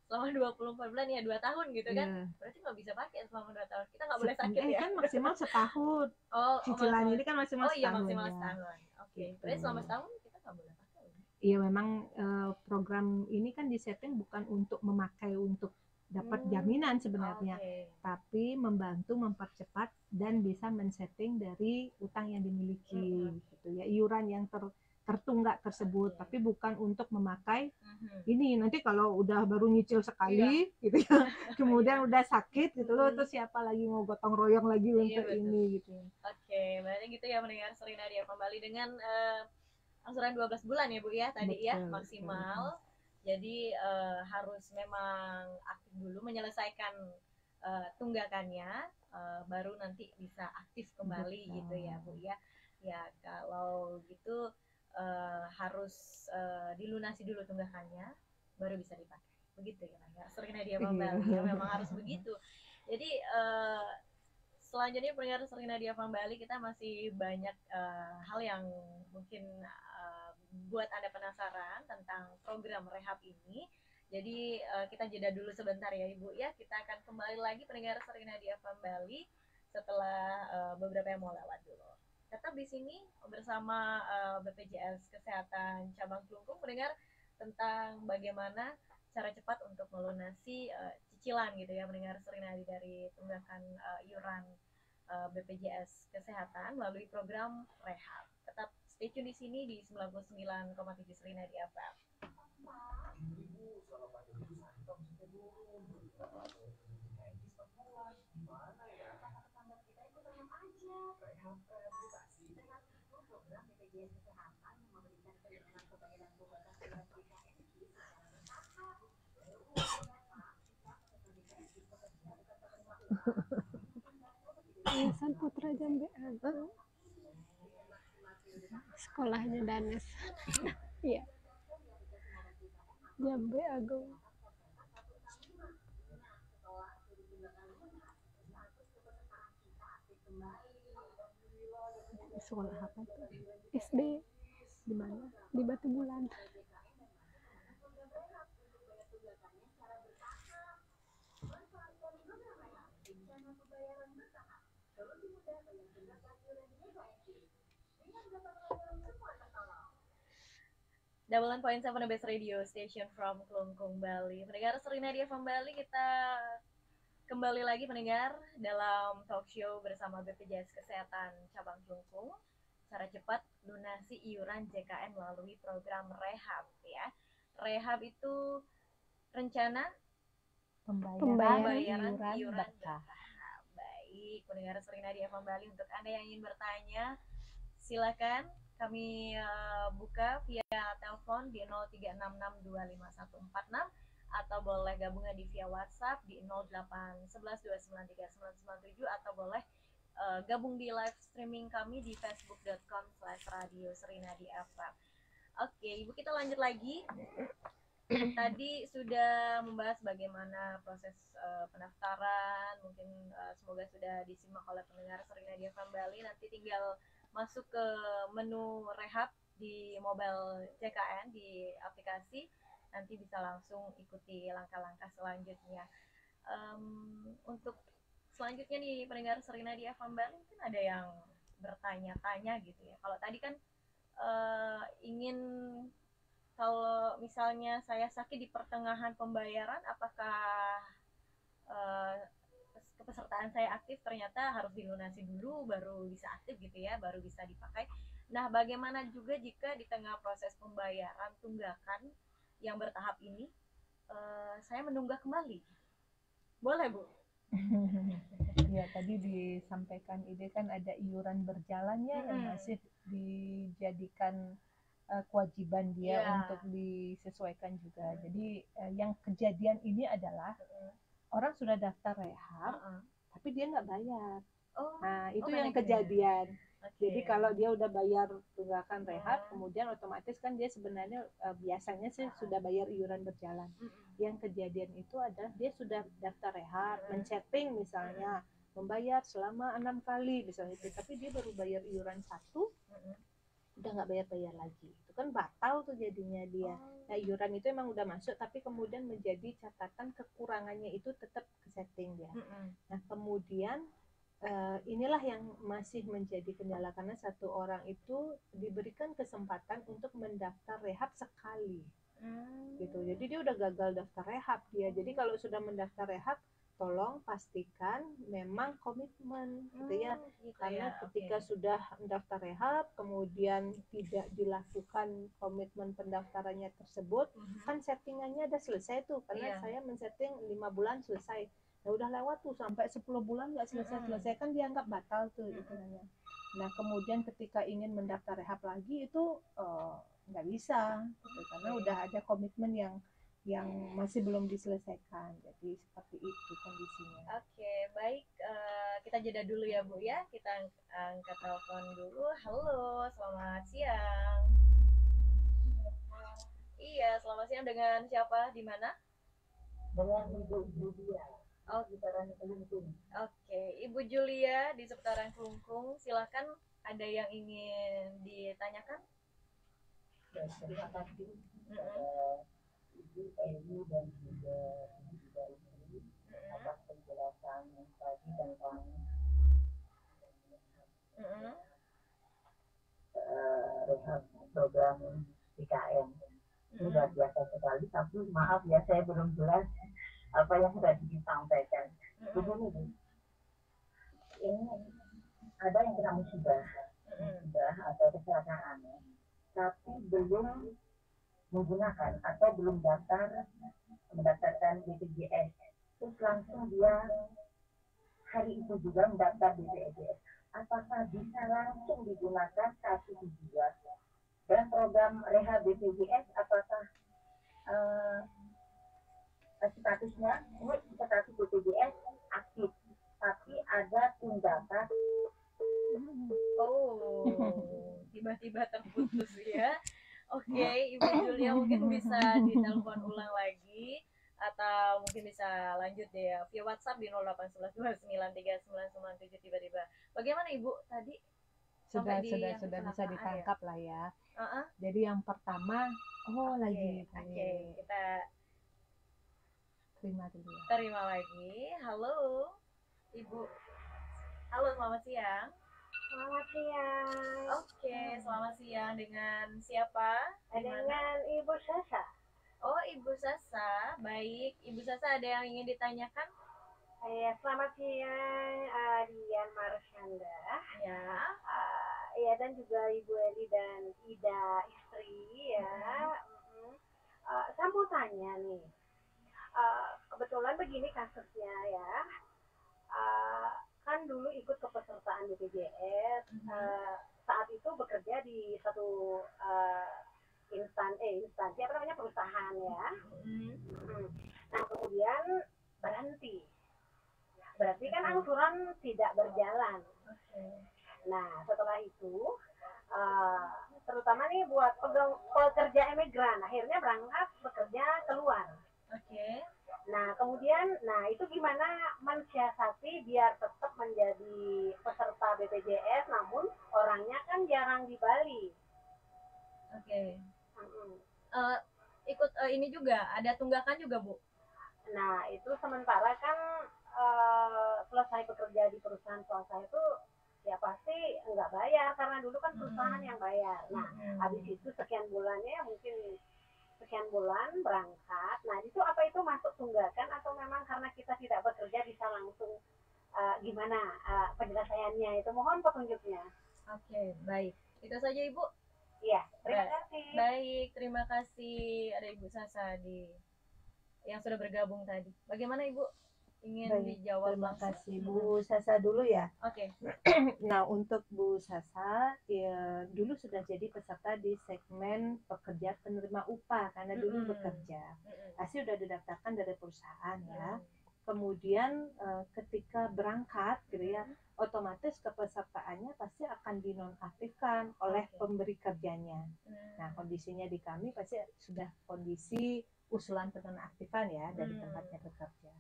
selama 24 bulan ya 2 tahun gitu kan, berarti nggak bisa pakai selama 2 tahun. Kita nggak boleh sakit ya? Kan maksimal setahun. Cicilan ini kan maksimal setahun. Oh iya, maksimal setahun. Oke. Berarti selama setahun kita nggak boleh pakai. Iya, memang program ini kan disetting bukan untuk memakai untuk dapat jaminan sebenarnya, tapi membantu mempercepat dan bisa men-setting dari utang yang dimiliki, gitu ya, iuran yang tertunggak tersebut, tapi bukan untuk memakai ini nanti kalau udah baru nyicil sekali, gitu ya, kemudian udah sakit gitu loh, terus siapa lagi mau gotong royong lagi untuk ini gitu. Oke, berarti gitu ya mendengar Serina dia kembali dengan angsuran 12 bulan ya Bu ya tadi. Betul, ya maksimal. Betul. Jadi harus memang aktif dulu menyelesaikan tunggakannya, baru nanti bisa aktif kembali. Betul. Gitu ya Bu ya. Ya kalau gitu harus dilunasi dulu tunggakannya baru bisa dipakai. Begitu ya Serina dia kembali. Ya, memang harus begitu. Jadi selanjutnya pendengar Serina dia kembali, kita masih banyak hal yang mungkin buat Anda penasaran tentang program rehab ini. Jadi kita jeda dulu sebentar ya Ibu ya. Kita akan kembali lagi pendengar Serina dia kembali setelah beberapa yang mau lewat dulu. Tetap di sini bersama BPJS Kesehatan Cabang Kelungkung mendengar tentang bagaimana cara cepat untuk melunasi cicilan gitu ya mendengar Serina dari tunggakan iuran BPJS Kesehatan melalui program rehab. Tetap stay tune di sini di 99,7 Serina di FM. Yayasan Putra Jambe Agung. Sekolahnya Danes. Iya. Jambe Agung. Sekolah apa tuh? SD. Di mana? Di Batu Bulan. Double 1.7 The Best Radio Station from Kelungkung, Bali. Pendengar Serina dia kembali, kita kembali lagi pendengar dalam talk show bersama BPJS Kesehatan Cabang Kelungkung. Cara cepat lunasi iuran JKN melalui program rehab ya. Rehab itu rencana pembayaran iuran berkah. Baik, pendengar Serina dia kembali, untuk Anda yang ingin bertanya silakan kami buka via telepon di 0366254146 atau boleh gabungan di via WhatsApp di 0811293997 atau boleh gabung di live streaming kami di facebook.com/radio Serinadi FM. Oke, Ibu, kita lanjut lagi. Tadi sudah membahas bagaimana proses pendaftaran, mungkin semoga sudah disimak oleh pendengar Serinadi FM Bali. Nanti tinggal masuk ke menu rehab di mobile CKN di aplikasi, nanti bisa langsung ikuti langkah-langkah selanjutnya. Untuk selanjutnya nih pendengar Serinadi FM Bali, mungkin ada yang bertanya-tanya gitu ya. Kalau tadi kan ingin, kalau misalnya saya sakit di pertengahan pembayaran, apakah kepesertaan saya aktif? Ternyata harus dilunasi dulu baru bisa aktif gitu ya, baru bisa dipakai. Nah, bagaimana juga jika di tengah proses pembayaran tunggakan yang bertahap ini saya menunggak kembali? Boleh, Bu? Ya, tadi disampaikan ide kan ada iuran berjalannya yang masih dijadikan kewajiban dia untuk disesuaikan juga. Jadi yang kejadian ini adalah orang sudah daftar rehab, tapi dia nggak bayar. Nah, itu yang kejadian. Jadi kalau dia udah bayar tunggakan rehab, kemudian otomatis kan dia sebenarnya biasanya sih sudah bayar iuran berjalan. Yang kejadian itu adalah dia sudah daftar rehab, men-setting misalnya, membayar selama 6 kali misalnya itu, tapi dia baru bayar iuran 1, udah nggak bayar lagi, itu kan batal tuh jadinya dia. Nah, iuran itu emang udah masuk, tapi kemudian menjadi catatan kekurangannya itu tetap ke setting dia. Nah, kemudian inilah yang masih menjadi kendala, karena satu orang itu diberikan kesempatan untuk mendaftar rehab sekali gitu. Jadi dia udah gagal daftar rehab dia. Jadi kalau sudah mendaftar rehab, tolong pastikan memang komitmen gitu ya, karena ketika sudah mendaftar rehab kemudian tidak dilakukan komitmen pendaftarannya tersebut, kan settingannya udah selesai tuh, karena saya men-setting 5 bulan selesai. Nah, udah lewat tuh sampai 10 bulan nggak selesai-selesai, kan dianggap batal tuh hitungannya. Nah, kemudian ketika ingin mendaftar rehab lagi itu nggak bisa gitu, karena udah ada komitmen yang masih belum diselesaikan. Jadi seperti itu kondisinya. Oke, baik, kita jeda dulu ya Bu ya. Kita angkat telepon dulu. Halo, selamat siang. Iya, selamat siang, dengan siapa, di mana? Dengan Ibu Julia. Di seputaran Kelungkung. Oke, Ibu Julia di seputaran Kelungkung, silakan, ada yang ingin ditanyakan? Ya, terima kasih Ibu Eni dan juga istri atas penjelasan tadi tentang rehab program PKN. Ini luar biasa sekali, tapi maaf ya saya belum jelas apa yang tadi disampaikan. Begini, ini ada yang kena musibah atau kecelakaan, tapi belum menggunakan atau belum mendaftarkan BPJS, terus langsung dia hari itu juga mendaftar BPJS, apakah bisa langsung digunakan saat itu juga? Dan program rehab BPJS apakah statusnya ini status BPJS aktif, tapi ada tunggakan? Oh, tiba-tiba terputus ya. Oke, Ibu Julia mungkin bisa ditelepon ulang lagi, atau mungkin bisa lanjut ya via WhatsApp di 0811293997 tiba-tiba. Bagaimana Ibu tadi? Sudah bisa ditangkap lah ya. Jadi yang pertama, lagi. Oke, kita terima lagi. Halo, Ibu. Halo, selamat siang. Selamat siang. Oke, selamat siang, dengan siapa? Dengan Ibu Sasa. Oh, Ibu Sasa. Baik, Ibu Sasa, ada yang ingin ditanyakan? Ya, selamat siang, Dian Marsyanda. Ya. Ya, dan juga Ibu Edi dan Ida istri ya. Saya mau tanya nih. Kebetulan begini kasusnya ya. Kan dulu ikut kepesertaan BPJS, saat itu di satu instansi apa namanya, perusahaan ya. Nah kemudian berhenti, berarti kan angsuran tidak berjalan. Nah setelah itu terutama nih buat pekerja imigran akhirnya berangkat bekerja keluar. Nah kemudian, nah itu gimana mensiasati biar tetap menjadi peserta BPJS namun orangnya kan jarang di Bali. Ikut ini juga ada tunggakan juga, Bu? Nah itu sementara kan selesai bekerja di perusahaan swasta itu ya pasti nggak bayar karena dulu kan perusahaan yang bayar. Nah habis itu sekian bulannya mungkin sekian bulan berangkat. Nah itu apa itu masuk tunggakan atau memang karena kita tidak bekerja bisa langsung gimana penyelesaiannya itu, mohon petunjuknya. Baik, itu saja Ibu. Iya, terima kasih. Baik, terima kasih ada Ibu Sasa yang sudah bergabung tadi. Bagaimana Ibu? Ingin dijawab terima langsung? Kasih Bu Sasa dulu ya. Nah untuk Bu Sasa ya, dulu sudah jadi peserta di segmen pekerja penerima upah karena dulu bekerja. Pasti sudah didaftarkan dari perusahaan ya. Kemudian ketika berangkat gitu ya, otomatis kepesertaannya pasti akan dinonaktifkan oleh pemberi kerjanya. Nah kondisinya di kami pasti sudah kondisi usulan penonaktifan ya dari tempatnya bekerja.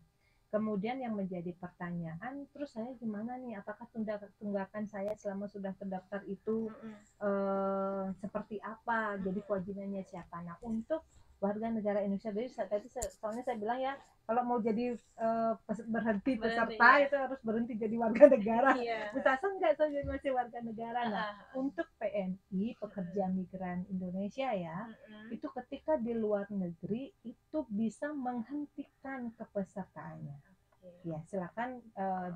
Kemudian yang menjadi pertanyaan, terus saya gimana nih? Apakah tunggakan saya selama sudah terdaftar itu seperti apa? Jadi kewajibannya siapa? Nah untuk warga negara Indonesia, jadi tadi soalnya saya bilang ya, kalau mau jadi berhenti peserta itu harus berhenti jadi warga negara. Bisa enggak saya masih warga negara. Nah untuk PMI pekerja migran Indonesia ya, itu ketika di luar negeri itu bisa menghentikan kepesertaannya. Ya silakan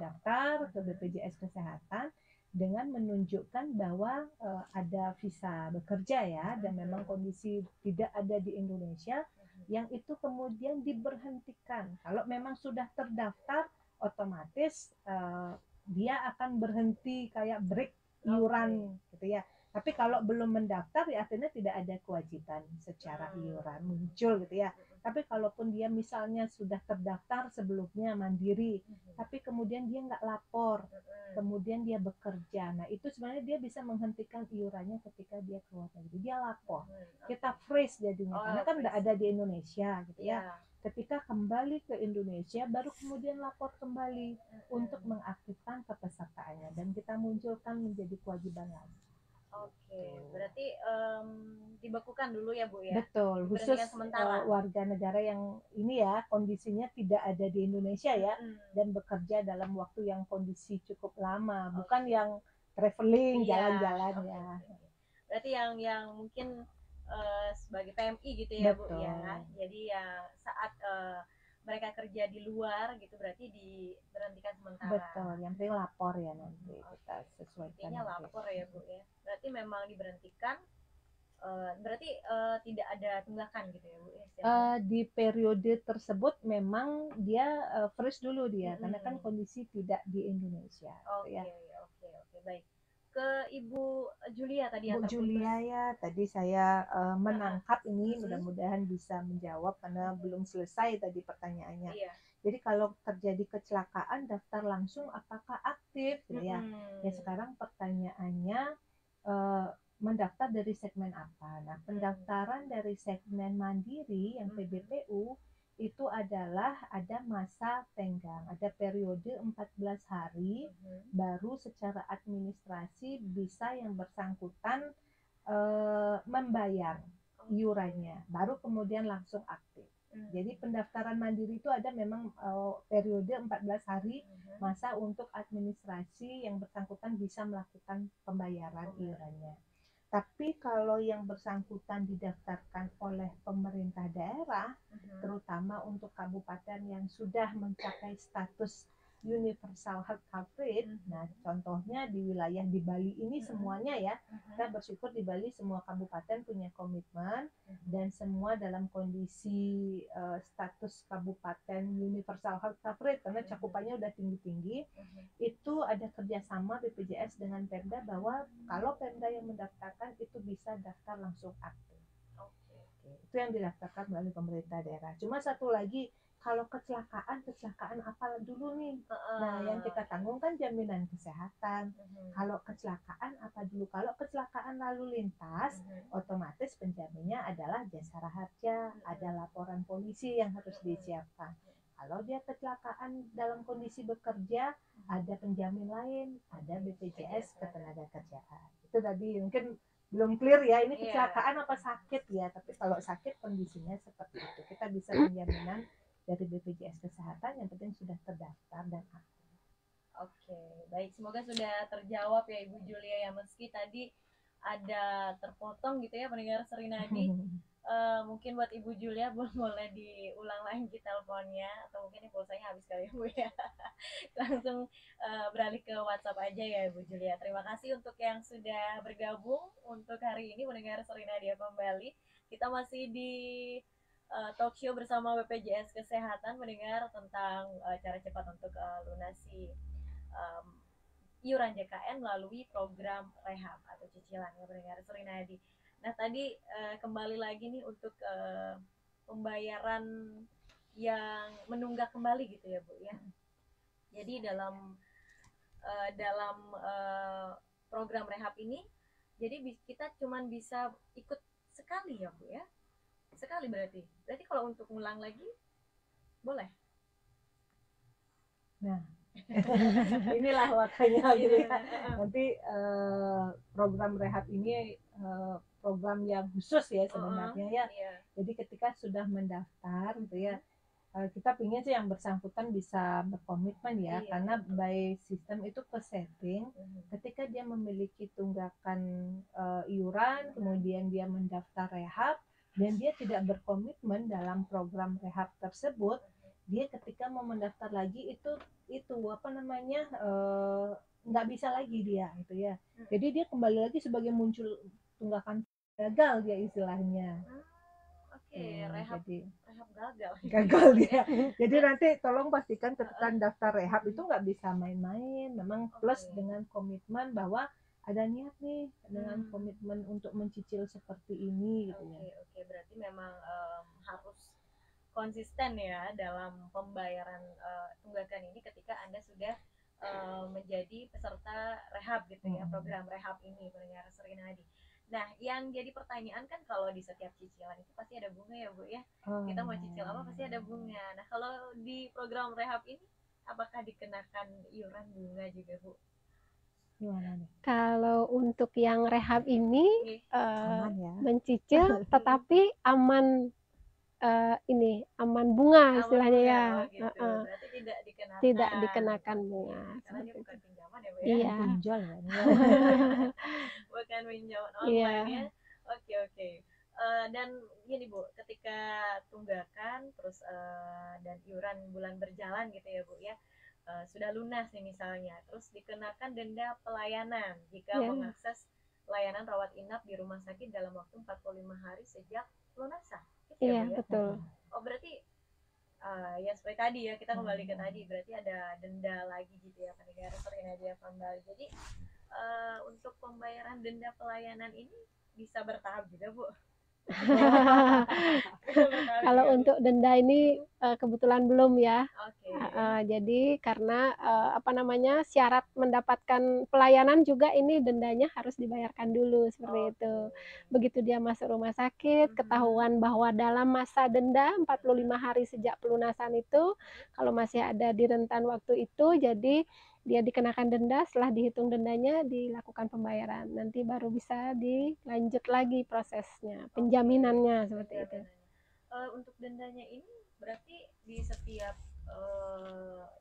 daftar ke BPJS Kesehatan dengan menunjukkan bahwa ada visa bekerja ya, dan memang kondisi tidak ada di Indonesia, yang itu kemudian diberhentikan. Kalau memang sudah terdaftar, otomatis dia akan berhenti kayak break iuran gitu ya. Tapi kalau belum mendaftar ya artinya tidak ada kewajiban secara iuran muncul gitu ya. Tapi kalaupun dia misalnya sudah terdaftar sebelumnya mandiri, tapi kemudian dia nggak lapor, kemudian dia bekerja, nah itu sebenarnya dia bisa menghentikan iurannya ketika dia keluar negeri, dia lapor. Kita freeze jadinya, karena kan nggak ada di Indonesia gitu ya. Ketika kembali ke Indonesia, baru kemudian lapor kembali untuk mengaktifkan kepesertaannya, dan kita munculkan menjadi kewajiban lagi. Berarti dibekukan dulu ya Bu ya? Betul, khusus warga negara yang ini ya kondisinya tidak ada di Indonesia ya, dan bekerja dalam waktu yang kondisi cukup lama, bukan yang traveling jalan-jalan ya. Berarti yang mungkin sebagai PMI gitu ya. Betul. Bu ya, jadi ya saat mereka kerja di luar gitu berarti diberhentikan sementara. Betul, yang penting lapor ya nanti kita sesuaikan. Intinya lapor ya Bu ya. Berarti memang diberhentikan, berarti tidak ada tunggakan gitu ya Bu ya? Di periode tersebut memang dia freeze dulu dia, karena kan kondisi tidak di Indonesia. Oke, baik. Ke Ibu Julia tadi Bu Julia ya, tadi saya menangkap ini, mudah-mudahan bisa menjawab karena belum selesai tadi pertanyaannya. Jadi kalau terjadi kecelakaan daftar langsung apakah aktif gitu ya? Ya sekarang pertanyaannya mendaftar dari segmen apa? Nah pendaftaran dari segmen mandiri yang PBPU itu adalah ada masa tenggang, ada periode 14 hari, baru secara administrasi bisa yang bersangkutan membayar iurannya, baru kemudian langsung aktif. Jadi pendaftaran mandiri itu ada memang periode 14 hari masa untuk administrasi yang bersangkutan bisa melakukan pembayaran iurannya. Tapi kalau yang bersangkutan didaftarkan oleh pemerintah daerah, terutama untuk kabupaten yang sudah mencapai status universal health coverage. Nah, contohnya di wilayah di Bali ini semuanya ya, kita bersyukur di Bali semua kabupaten punya komitmen dan semua dalam kondisi status kabupaten universal health coverage karena cakupannya udah tinggi-tinggi. Itu ada kerjasama BPJS dengan Pemda bahwa kalau Pemda yang mendaftarkan itu bisa daftar langsung aktif. Itu yang didaftarkan melalui pemerintah daerah. Cuma satu lagi, kalau kecelakaan apa dulu nih? Nah, yang kita tanggung kan jaminan kesehatan. Kalau kecelakaan apa dulu? Kalau kecelakaan lalu lintas, otomatis penjaminnya adalah jasara harja, ada laporan polisi yang harus disiapkan. Kalau dia kecelakaan dalam kondisi bekerja, ada penjamin lain, ada BPJS Ketenagakerjaan. Itu tadi mungkin belum clear ya, ini kecelakaan apa sakit ya, tapi kalau sakit kondisinya seperti itu. Kita bisa penjaminan dari BPJS Kesehatan, yang penting sudah terdaftar dan aktif. Oke, baik. Semoga sudah terjawab ya Ibu Julia ya, meski tadi ada terpotong gitu ya pendengar Serinadi. Mungkin buat Ibu Julia boleh diulang lagi teleponnya, atau mungkin pulsanya habis kali ya Bu ya. Langsung beralih ke WhatsApp aja ya Ibu Julia. Terima kasih untuk yang sudah bergabung untuk hari ini pendengar Serinadi kembali. Kita masih di talk show bersama BPJS Kesehatan, mendengar tentang cara cepat untuk lunasi iuran JKN melalui program rehab atau cicilan ya pendengar Serinadi. Nah tadi kembali lagi nih untuk pembayaran yang menunggak kembali gitu ya Bu ya. Jadi dalam program rehab ini, jadi kita cuman bisa ikut sekali ya Bu ya. Sekali berarti kalau untuk ngulang lagi boleh? Nah inilah makanya gitu ya. Nanti program rehab ini program yang khusus ya sebenarnya ya. Jadi ketika sudah mendaftar gitu ya, kita ingin sih yang bersangkutan bisa berkomitmen ya, karena by sistem itu ke setting ketika dia memiliki tunggakan iuran, kemudian dia mendaftar rehab dan dia tidak berkomitmen dalam program rehab tersebut, dia ketika mau mendaftar lagi itu apa namanya nggak bisa lagi dia gitu ya. Jadi dia kembali lagi sebagai muncul tunggakan gagal dia istilahnya. Rehab gagal dia. Jadi nanti tolong pastikan ketika daftar rehab itu nggak bisa main-main. Memang plus dengan komitmen bahwa ada niat nih dengan komitmen untuk mencicil seperti ini gitu ya. Oke, berarti memang harus konsisten ya dalam pembayaran tunggakan ini ketika Anda sudah menjadi peserta rehab gitu ya, program rehab ini pendengar Serinadi. Nah, yang jadi pertanyaan kan kalau di setiap cicilan itu pasti ada bunga ya Bu ya. Kita mau cicil apa pasti ada bunga. Nah, kalau di program rehab ini apakah dikenakan iuran bunga juga Bu? Kalau untuk yang rehab ini mencicil tetapi aman aman bunga istilahnya ya. Gitu. Berarti tidak dikenakan bunga. Karena dia bukan pinjaman ya Bu ya. Iya. Pinjol ya. Bukan pinjaman online ya. Oke. Dan gini Bu, ketika tunggakan terus dan iuran bulan berjalan gitu ya Bu ya, sudah lunas nih misalnya, terus dikenakan denda pelayanan jika mengakses layanan rawat inap di rumah sakit dalam waktu 45 hari sejak lunasan. Iya, betul. Oh, berarti ya seperti tadi ya, kita kembali ke tadi, berarti ada denda lagi gitu ya pendengar Serinadi kembali. Jadi untuk pembayaran denda pelayanan ini bisa bertahap juga Bu. Kalau untuk denda ini kebetulan belum ya. Jadi karena syarat mendapatkan pelayanan juga ini dendanya harus dibayarkan dulu seperti itu. Begitu dia masuk rumah sakit, ketahuan bahwa dalam masa denda 45 hari sejak pelunasan itu, kalau masih ada di rentan waktu itu, jadi dia dikenakan denda, setelah dihitung dendanya dilakukan pembayaran, nanti baru bisa dilanjut lagi prosesnya, penjaminannya seperti itu. Untuk dendanya ini berarti di setiap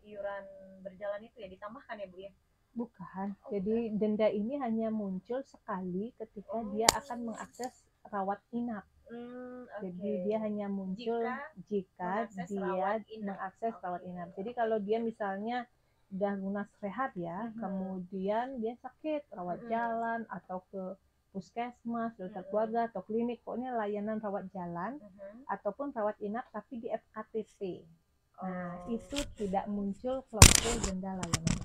iuran berjalan itu ya ditambahkan ya Bu ya? Bukan, jadi denda ini hanya muncul sekali ketika dia akan mengakses rawat inap. Jadi dia hanya muncul jika dia mengakses rawat inap. Jadi kalau dia misalnya udah lunas rehab ya, kemudian dia sakit rawat jalan atau ke puskesmas, dokter keluarga atau klinik, pokoknya layanan rawat jalan ataupun rawat inap tapi di FKTP. Nah, itu tidak muncul klausul denda layanan.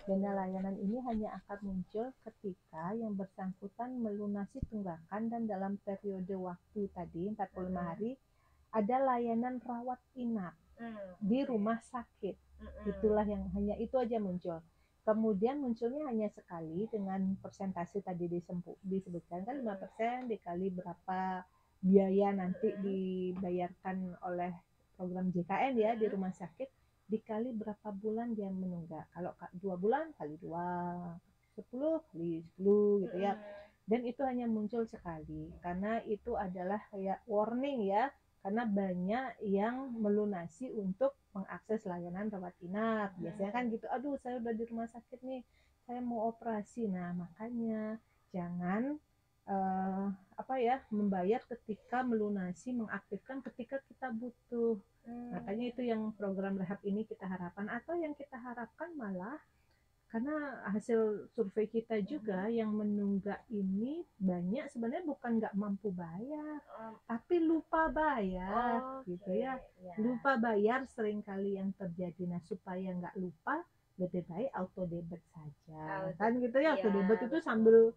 Denda layanan ini hanya akan muncul ketika yang bersangkutan melunasi tunggakan dan dalam periode waktu tadi 45 hari ada layanan rawat inap di rumah sakit. Itulah yang hanya itu aja muncul. Kemudian munculnya hanya sekali dengan persentase tadi disebutkan kan 5% dikali berapa biaya nanti dibayarkan oleh program JKN ya di rumah sakit dikali berapa bulan dia menunggak. Kalau 2 bulan kali 2, 10 kali 10 gitu ya. Dan itu hanya muncul sekali karena itu adalah kayak warning ya, karena banyak yang melunasi untuk mengakses layanan rawat inap. Biasanya kan gitu, aduh saya udah di rumah sakit nih, saya mau operasi. Nah makanya jangan membayar ketika melunasi, mengaktifkan ketika kita butuh. Makanya itu yang program rehab ini kita harapkan, atau yang kita harapkan malah karena hasil survei kita juga yang menunggak ini banyak sebenarnya bukan nggak mampu bayar, tapi lupa bayar gitu ya. Lupa bayar seringkali yang terjadi. Nah supaya nggak lupa lebih baik auto debit saja kan gitu ya. Auto debit itu sambil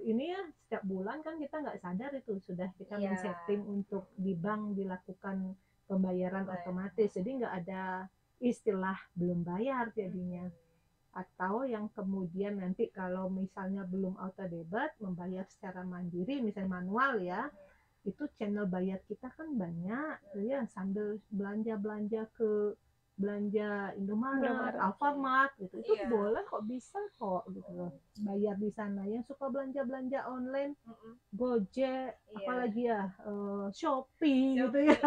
ini ya, setiap bulan kan kita nggak sadar itu sudah kita men-setting untuk di bank dilakukan pembayaran otomatis, jadi nggak ada istilah belum bayar jadinya. Atau yang kemudian nanti kalau misalnya belum auto debit membayar secara mandiri misalnya manual ya, itu channel bayar kita kan banyak ya, sambil belanja ke belanja Indomaret, Alfamart gitu, itu boleh kok, bisa kok gitu loh bayar di sana. Yang suka belanja online, Gojek, apalagi ya Shopee gitu ya,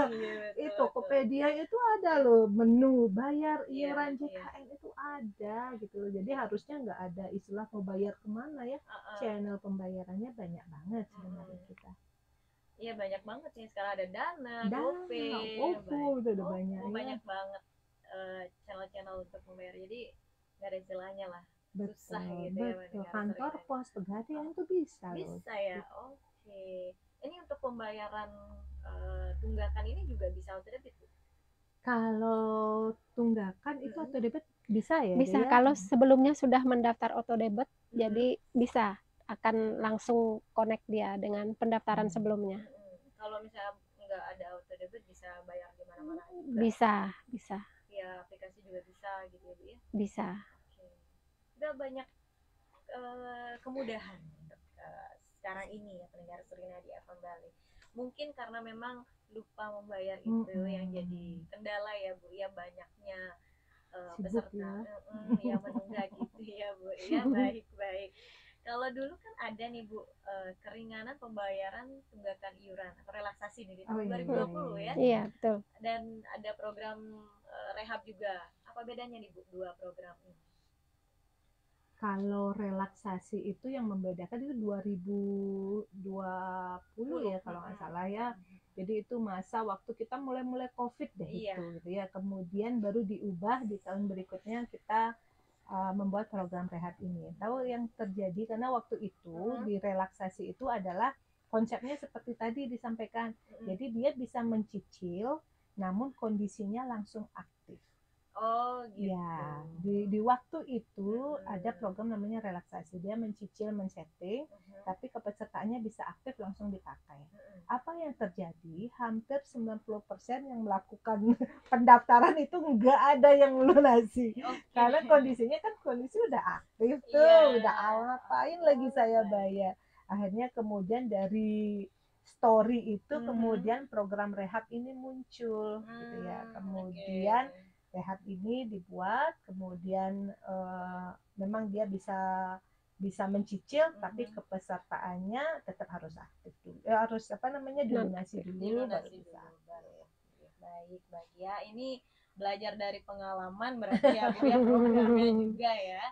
itu Tokopedia itu ada loh menu bayar iuran JKN itu ada gitu loh. Jadi harusnya nggak ada istilah mau bayar kemana ya, channel pembayarannya banyak banget sebenarnya kita. Iya banyak banget sih sekarang, ada Dana, GoPay, itu udah banyak banyak banget channel-channel untuk membayar, jadi nggak ada istilahnya lah susah gitu ya. Kantor pos pegadaian itu bisa ya. Oke. Ini untuk pembayaran tunggakan ini juga bisa auto debit? Kalau tunggakan itu auto debit bisa ya? Bisa, kalau sebelumnya sudah mendaftar auto debit jadi bisa akan langsung connect dia dengan pendaftaran sebelumnya. Kalau misalnya nggak ada auto debit bisa bayar di mana-mana juga? Bisa. Ya aplikasi juga bisa gitu ya Bu ya? Bisa. Oke. Udah banyak kemudahan untuk sekarang ini ya pendengar Surina di FM Bali. Mungkin karena memang lupa membayar itu yang jadi kendala ya Bu ya, banyaknya peserta yang menunggak gitu ya Bu ya. Baik. Kalau dulu kan ada nih Bu keringanan pembayaran tunggakan iuran atau relaksasi nih di tahun 2020 ya. Iya betul. Dan ada program rehab juga. Apa bedanya nih Bu dua program ini? Kalau relaksasi itu yang membedakan itu 2020 ya kalau nggak salah ya. Jadi itu masa waktu kita mulai COVID deh itu gitu ya. Kemudian baru diubah di tahun berikutnya kita membuat program rehab ini. Tahu yang terjadi karena waktu itu di relaksasi itu adalah konsepnya seperti tadi disampaikan. Jadi dia bisa mencicil namun kondisinya langsung aktif. Oh gitu. Ya, di waktu itu ada program namanya relaksasi. Dia mencicil, men-setting, tapi kepesertaannya bisa aktif langsung dipakai. Apa yang terjadi? Hampir 90% yang melakukan pendaftaran itu nggak ada yang melunasi. Karena kondisinya kan kondisi udah aktif tuh, udah ngapain lagi saya bayar. Akhirnya kemudian dari story itu kemudian program rehab ini muncul gitu ya. Kemudian rehab ini dibuat, kemudian memang dia bisa mencicil, tapi kepesertaannya tetap harus aktif dulu. Harus dilunasi dulu baru bisa. Baik ya. Ini belajar dari pengalaman berarti ya Bu ya, programnya juga ya.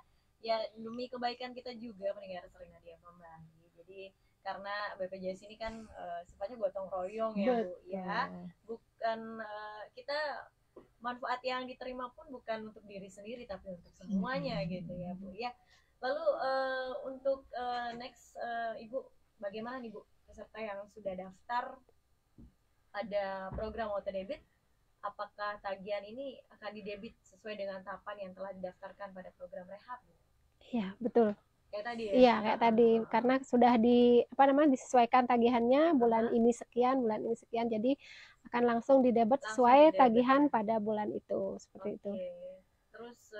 Ya demi kebaikan kita juga pendengar Surina di FM Bali. Jadi karena BPJS ini kan sifatnya gotong royong ya Bu ya. Bukan kita manfaat yang diterima pun bukan untuk diri sendiri tapi untuk semuanya gitu ya Bu ya. Lalu untuk next Ibu, bagaimana nih Bu peserta yang sudah daftar pada program auto debit, apakah tagihan ini akan didebit sesuai dengan tahapan yang telah didaftarkan pada program rehab? Iya, betul. Kayak tadi ya? Iya, kayak tadi. Karena sudah disesuaikan tagihannya bulan ini sekian, jadi akan langsung didebet sesuai tagihan pada bulan itu, seperti itu. Terus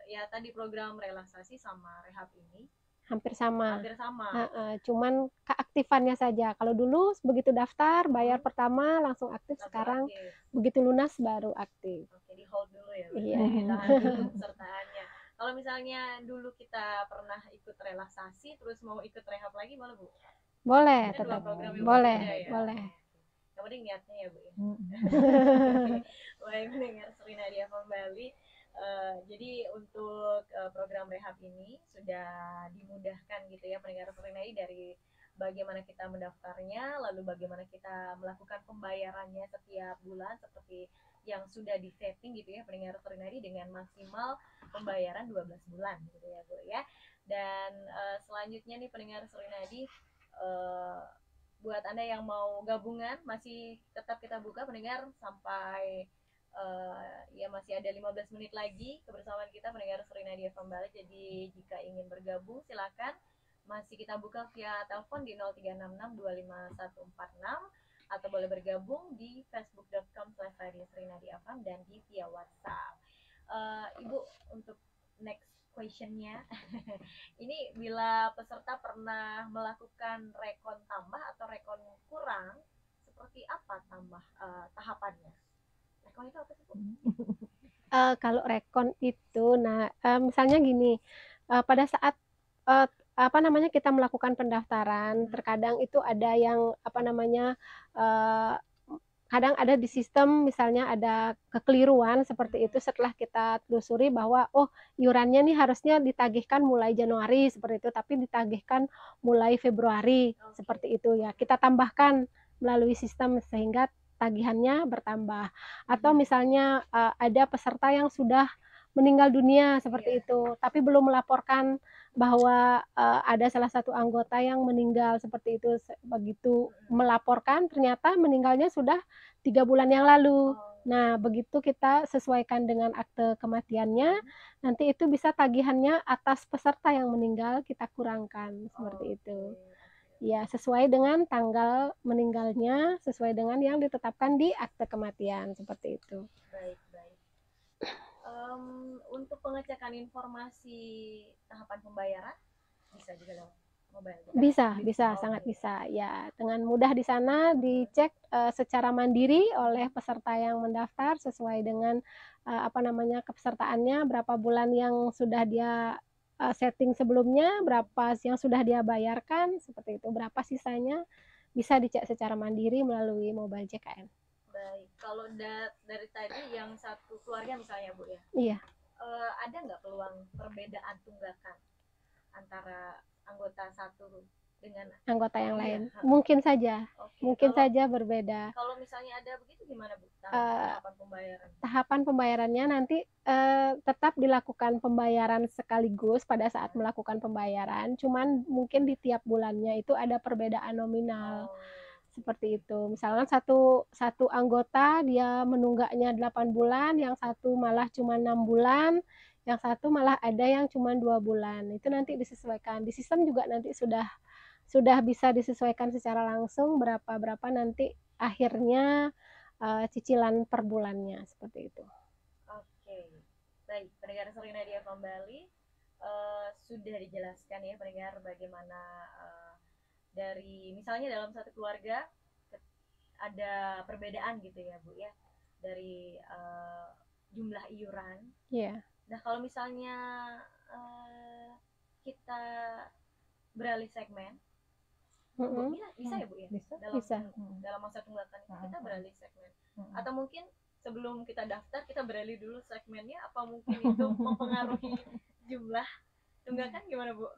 ya tadi program relaksasi sama rehab ini hampir sama. Sama. Cuman keaktifannya saja. Kalau dulu begitu daftar, bayar pertama langsung aktif, sekarang begitu lunas baru aktif. Oke, di hold dulu ya. Iya. Tahan dulu pesertaannya. Kalau misalnya dulu kita pernah ikut relaksasi, terus mau ikut rehab lagi boleh Bu? Boleh, tetap. Boleh, ya? boleh. Yang penting niatnya ya Bu ya. Baik, mendengar Sri Nadia Bali. Jadi untuk program rehab ini sudah dimudahkan gitu ya pendengar Sri Nadia, dari bagaimana kita mendaftarnya, lalu bagaimana kita melakukan pembayarannya setiap bulan seperti yang sudah disetting gitu ya pendengar Sri Nadia, dengan maksimal pembayaran 12 bulan gitu ya Bu ya. Dan selanjutnya nih pendengar Sri Nadia, buat Anda yang mau gabungan masih tetap kita buka pendengar sampai ya masih ada 15 menit lagi kebersamaan kita pendengar Sri Nadia Bali. Jadi jika ingin bergabung silakan, masih kita buka via telepon di 0366251146 atau boleh bergabung di facebook.com/radiosrinadiafam dan di via WhatsApp. Ibu, untuk next questionnya ini bila peserta pernah melakukan rekon tambah atau rekon kurang, seperti apa tahapannya? Rekon itu apa sih Bu? Kalau rekon itu, misalnya gini, pada saat kita melakukan pendaftaran, terkadang itu ada yang kadang ada di sistem misalnya ada kekeliruan seperti itu, setelah kita telusuri bahwa iurannya nih harusnya ditagihkan mulai Januari seperti itu, tapi ditagihkan mulai Februari seperti itu ya. Kita tambahkan melalui sistem sehingga tagihannya bertambah. Atau misalnya ada peserta yang sudah meninggal dunia seperti itu, tapi belum melaporkan bahwa ada salah satu anggota yang meninggal seperti itu. Begitu melaporkan ternyata meninggalnya sudah 3 bulan yang lalu. Nah, begitu kita sesuaikan dengan akte kematiannya, nanti itu bisa tagihannya atas peserta yang meninggal kita kurangkan seperti itu. Ya, sesuai dengan tanggal meninggalnya, sesuai dengan yang ditetapkan di akte kematian seperti itu. Baik. Untuk pengecekan informasi tahapan pembayaran bisa juga lewat mobile? Bisa, sangat bisa. Ya, dengan mudah di sana dicek secara mandiri oleh peserta yang mendaftar sesuai dengan kepesertaannya, berapa bulan yang sudah dia setting sebelumnya, berapa yang sudah dia bayarkan, seperti itu. Berapa sisanya bisa dicek secara mandiri melalui mobile JKN. Baik, kalau dari tadi yang satu keluarga misalnya Bu ya? Iya. Ada nggak peluang perbedaan tunggakan antara anggota satu dengan anggota yang lain? Mungkin saja, saja berbeda. Kalau misalnya ada begitu gimana Bu tahapan pembayaran? Tahapan pembayarannya nanti tetap dilakukan pembayaran sekaligus pada saat melakukan pembayaran, cuman mungkin di tiap bulannya itu ada perbedaan nominal. Seperti itu. Misalkan satu anggota dia menunggaknya 8 bulan, yang satu malah cuma 6 bulan, yang satu malah ada yang cuma 2 bulan. Itu nanti disesuaikan. Di sistem juga nanti sudah bisa disesuaikan secara langsung berapa nanti akhirnya cicilan per bulannya seperti itu. Oke. Baik, pendengar Sri Nadia Bali, sudah dijelaskan ya pendengar bagaimana dari misalnya dalam satu keluarga ada perbedaan gitu ya Bu ya, dari jumlah iuran. Iya. Nah kalau misalnya kita beralih segmen, bisa ya Bu ya? Bisa. Dalam masa tunggakan kita beralih segmen. Atau mungkin sebelum kita daftar kita beralih dulu segmennya, apa mungkin itu mempengaruhi jumlah tunggakan, gimana Bu?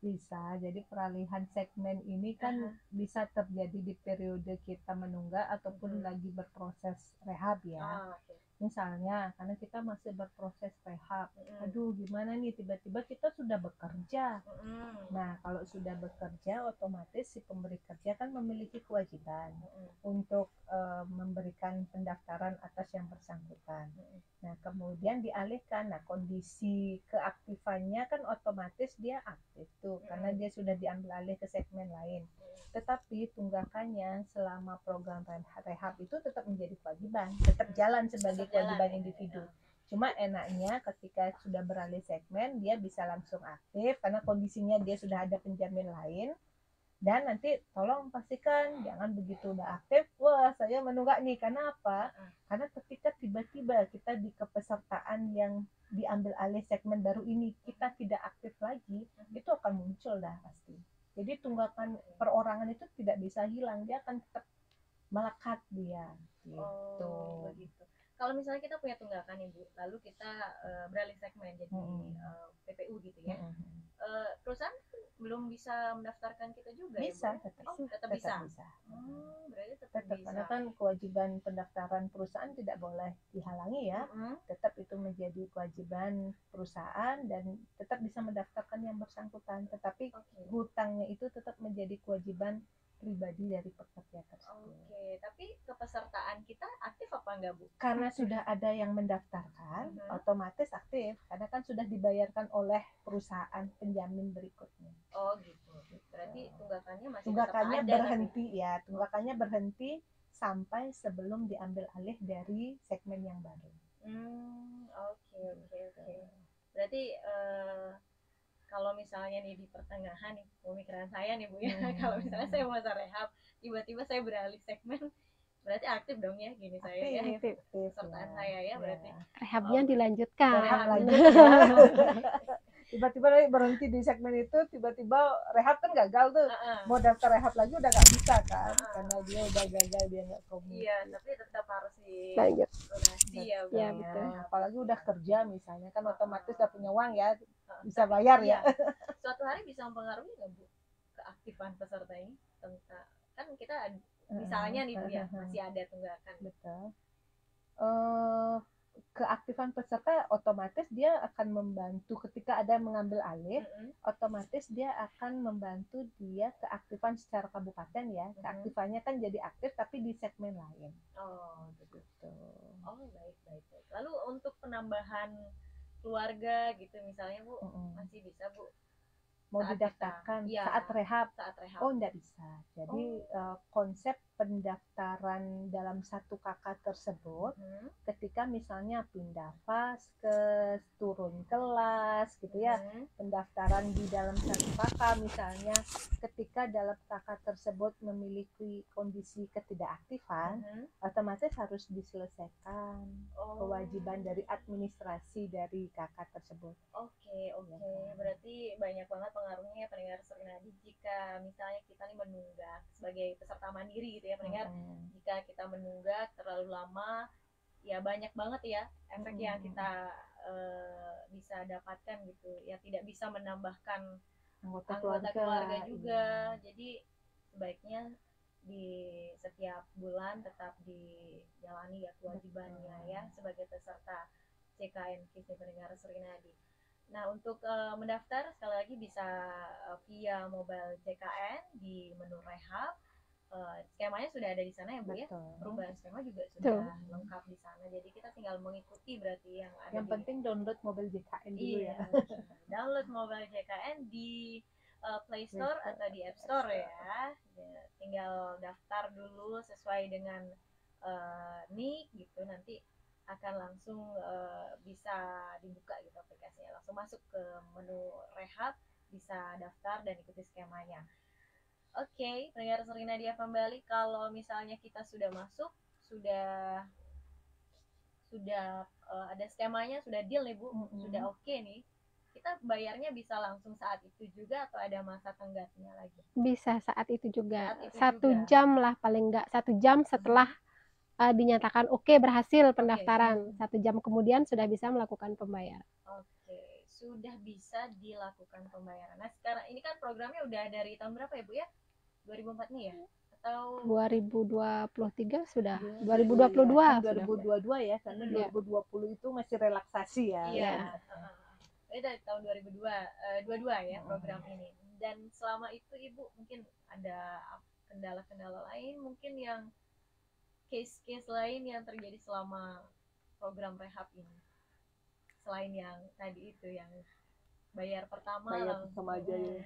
Bisa, jadi peralihan segmen ini kan bisa terjadi di periode kita menunggak ataupun lagi berproses rehab ya. Misalnya karena kita masih berproses rehab, aduh gimana nih tiba-tiba kita sudah bekerja. Nah kalau sudah bekerja otomatis si pemberi kerja kan memiliki kewajiban untuk memberikan pendaftaran atas yang bersangkutan. Nah kemudian dialihkan, nah kondisi keaktifannya kan otomatis dia aktif tuh karena dia sudah diambil alih ke segmen lain. Tetapi tunggakannya selama program rehab itu tetap menjadi kewajiban, tetap jalan sebagai kewajiban individu. Cuma enaknya ketika sudah beralih segmen dia bisa langsung aktif karena kondisinya dia sudah ada penjamin lain. Dan nanti tolong pastikan jangan begitu udah aktif, wah saya menunggak nih. Karena apa? Karena ketika tiba-tiba kita di kepesertaan yang diambil alih segmen baru ini kita tidak aktif lagi, itu akan muncul dah pasti. Jadi tunggakan perorangan itu tidak bisa hilang, dia akan tetap melekat dia gitu. Oh, begitu. Kalau misalnya kita punya tunggakan nih Bu, lalu kita beralih segmen jadi PPU gitu ya. Perusahaan belum bisa mendaftarkan kita juga bisa, ya Bu? tetap bisa. Berarti tetap bisa. Karena kan kewajiban pendaftaran perusahaan tidak boleh dihalangi ya. Tetap itu menjadi kewajiban perusahaan dan tetap bisa mendaftarkan yang bersangkutan. Tetapi hutangnya itu tetap menjadi kewajiban pribadi dari pekerja tersebut. Oke, tapi kepesertaan kita aktif apa enggak Bu? Karena sudah ada yang mendaftarkan, otomatis aktif. Karena kan sudah dibayarkan oleh perusahaan penjamin berikutnya. Oh gitu. Berarti tunggakannya masih tunggakannya tetap ada, berhenti tapi... ya, tunggakannya berhenti sampai sebelum diambil alih dari segmen yang baru. Oke. Berarti kalau misalnya nih di pertengahan nih pemikiran saya nih Bu ya, kalau misalnya saya mau rehab tiba-tiba saya beralih segmen, berarti aktif dong ya gini saya ya, pesertaan saya ya berarti rehabnya dilanjutkan. Tiba-tiba berhenti di segmen itu, tiba-tiba rehab kan gagal tuh, mau daftar rehab lagi udah nggak bisa kan, karena dia udah gagal, dia nggak komit. Iya, tapi tetap harus lanjut. Ya, betul. Apalagi udah kerja misalnya kan otomatis udah punya uang ya, bisa bayar ya. Suatu hari bisa mempengaruhi nggak Bu keaktifan peserta ini tentang kan kita misalnya nih Bu ya masih ada tunggakan. Betul. Keaktifan peserta otomatis dia akan membantu ketika ada yang mengambil alih, otomatis dia akan membantu dia keaktifan secara kabupaten ya. Keaktifannya kan jadi aktif tapi di segmen lain. Oh begitu. Oh baik. Lalu untuk penambahan keluarga gitu misalnya Bu, masih bisa Bu? Mau didaftarkan saat rehab? Oh enggak bisa. Jadi konsep pendaftaran dalam satu KK tersebut ketika misalnya pindah vaskes, turun kelas gitu ya, pendaftaran di dalam satu KK misalnya ketika dalam KK tersebut memiliki kondisi ketidakaktifan, otomatis harus diselesaikan kewajiban dari administrasi dari KK tersebut. Oke. Berarti banyak banget pengaruhnya ya pendengar Surinadi jika misalnya kita nih menunggak sebagai peserta mandiri gitu ya pendengar. Jika kita menunggak terlalu lama ya banyak banget ya efek yang kita bisa dapatkan gitu ya, tidak bisa menambahkan anggota keluarga juga. Jadi sebaiknya di setiap bulan tetap dijalani ya kewajibannya ya sebagai peserta CKN KIS pendengar Surinadi. Nah untuk mendaftar sekali lagi bisa via mobile JKN di menu rehab. Skemanya sudah ada di sana ya Bu ya. Perubahan skema juga sudah lengkap di sana. Jadi kita tinggal mengikuti berarti yang ada. Yang penting download mobile JKN dulu ya. Download mobile JKN di Play Store atau di App Store ya. Tinggal daftar dulu sesuai dengan nik gitu, nanti akan langsung bisa dibuka gitu aplikasinya, langsung masuk ke menu rehab, bisa daftar dan ikuti skemanya. Oke, pendengar Surinadi FM Bali, kalau misalnya kita sudah masuk, sudah ada skemanya, sudah deal nih Bu, sudah oke nih, kita bayarnya bisa langsung saat itu juga atau ada masa tenggatnya lagi? Bisa saat itu juga, 1 jam lah paling enggak, 1 jam setelah dinyatakan oke berhasil pendaftaran, 1 jam kemudian sudah bisa melakukan pembayaran. Oke, sudah bisa dilakukan pembayaran. Nah sekarang ini kan programnya udah dari tahun berapa ya Bu ya? 2004 nih ya? atau 2023 sudah? Ya, 2022 kan 2022 ya, karena Iya. 2020 itu masih relaksasi ya. Iya. Ini dari tahun 2022 ya program ini. Dan selama itu Ibu mungkin ada kendala-kendala lain mungkin yang case-case lain yang terjadi selama program rehab ini, selain yang tadi itu yang bayar pertama aja ya.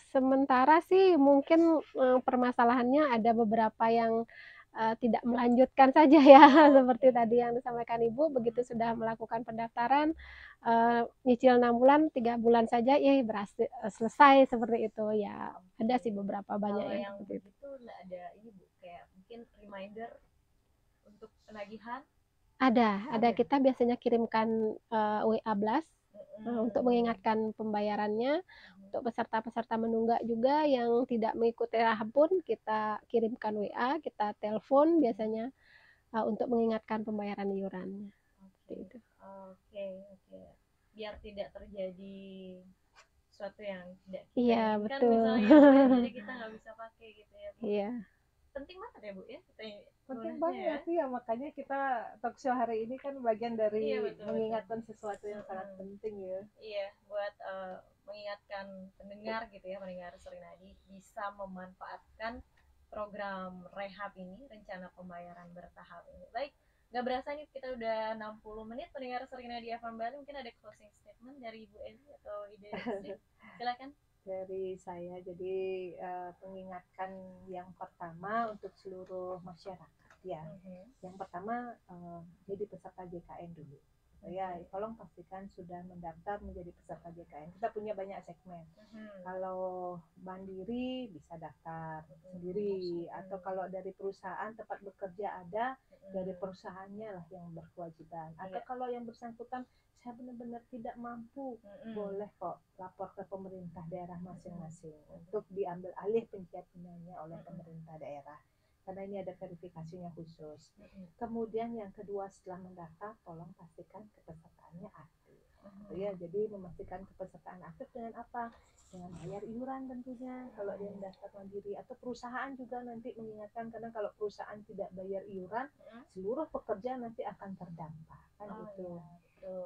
Sementara sih mungkin permasalahannya ada beberapa yang tidak melanjutkan saja ya, seperti tadi yang disampaikan Ibu, begitu sudah melakukan pendaftaran, nyicil 6 bulan, 3 bulan saja ya berhasil selesai seperti itu ya. Ada sih beberapa banyak Kalau yang yang seperti itu. begitu nggak ada ini Bu, kayak mungkin reminder untuk penagihan? Ada. Kita biasanya kirimkan WA blast untuk mengingatkan pembayarannya. Untuk peserta-peserta menunggak juga yang tidak mengikuti rehab pun kita kirimkan WA, kita telepon biasanya untuk mengingatkan pembayaran iurannya. Oke. Biar tidak terjadi sesuatu yang tidak kita Iya, inginkan, betul. misalnya jadi kita nggak bisa pakai gitu ya Bu. Iya. Penting banget ya Bu ya kita Penting banget ya, makanya kita talk show hari ini kan bagian dari mengingatkan sesuatu yang sangat penting ya. Iya, buat mengingatkan pendengar gitu ya, pendengar Surinadi bisa memanfaatkan program rehab ini, rencana pembayaran bertahap ini. Baik, nggak berasa nih kita udah 60 menit pendengar Surinadi FM Bali. Mungkin ada closing statement dari Ibu Eli atau ide silakan. Dari saya, jadi mengingatkan yang pertama untuk seluruh masyarakat ya. Yang pertama jadi peserta JKN dulu. Ya, tolong pastikan sudah mendaftar menjadi peserta JKN. Kita punya banyak segmen. Kalau mandiri bisa daftar sendiri, atau kalau dari perusahaan tempat bekerja ada, dari perusahaannya lah yang berkewajiban. Atau kalau yang bersangkutan saya benar-benar tidak mampu, boleh kok lapor ke pemerintah daerah masing-masing untuk diambil alih pensiunannya oleh pemerintah daerah, karena ini ada verifikasinya khusus. Kemudian yang kedua, setelah mendaftar tolong pastikan kepesertaannya aktif. Ya, jadi memastikan kepesertaan aktif dengan apa? Dengan bayar iuran tentunya kalau dia mendaftar mandiri, atau perusahaan juga nanti mengingatkan, karena kalau perusahaan tidak bayar iuran, seluruh pekerja nanti akan terdampak kan gitu.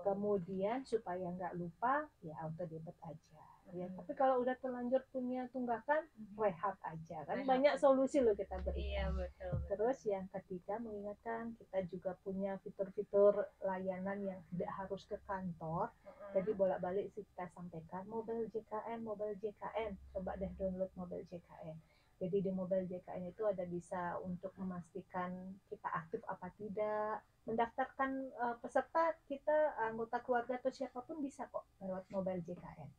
Kemudian supaya nggak lupa ya auto debit aja ya. Tapi kalau udah terlanjur punya tunggakan, rehab aja kan, banyak solusi loh kita berikan. Iya, betul. Terus yang ketiga, mengingatkan kita juga punya fitur-fitur layanan yang tidak harus ke kantor. Jadi bolak-balik kita sampaikan mobile JKN, coba deh download mobile JKN. Jadi di mobile JKN itu ada bisa untuk memastikan kita aktif apa tidak, mendaftarkan peserta kita, anggota keluarga atau siapapun bisa kok lewat mobile JKN.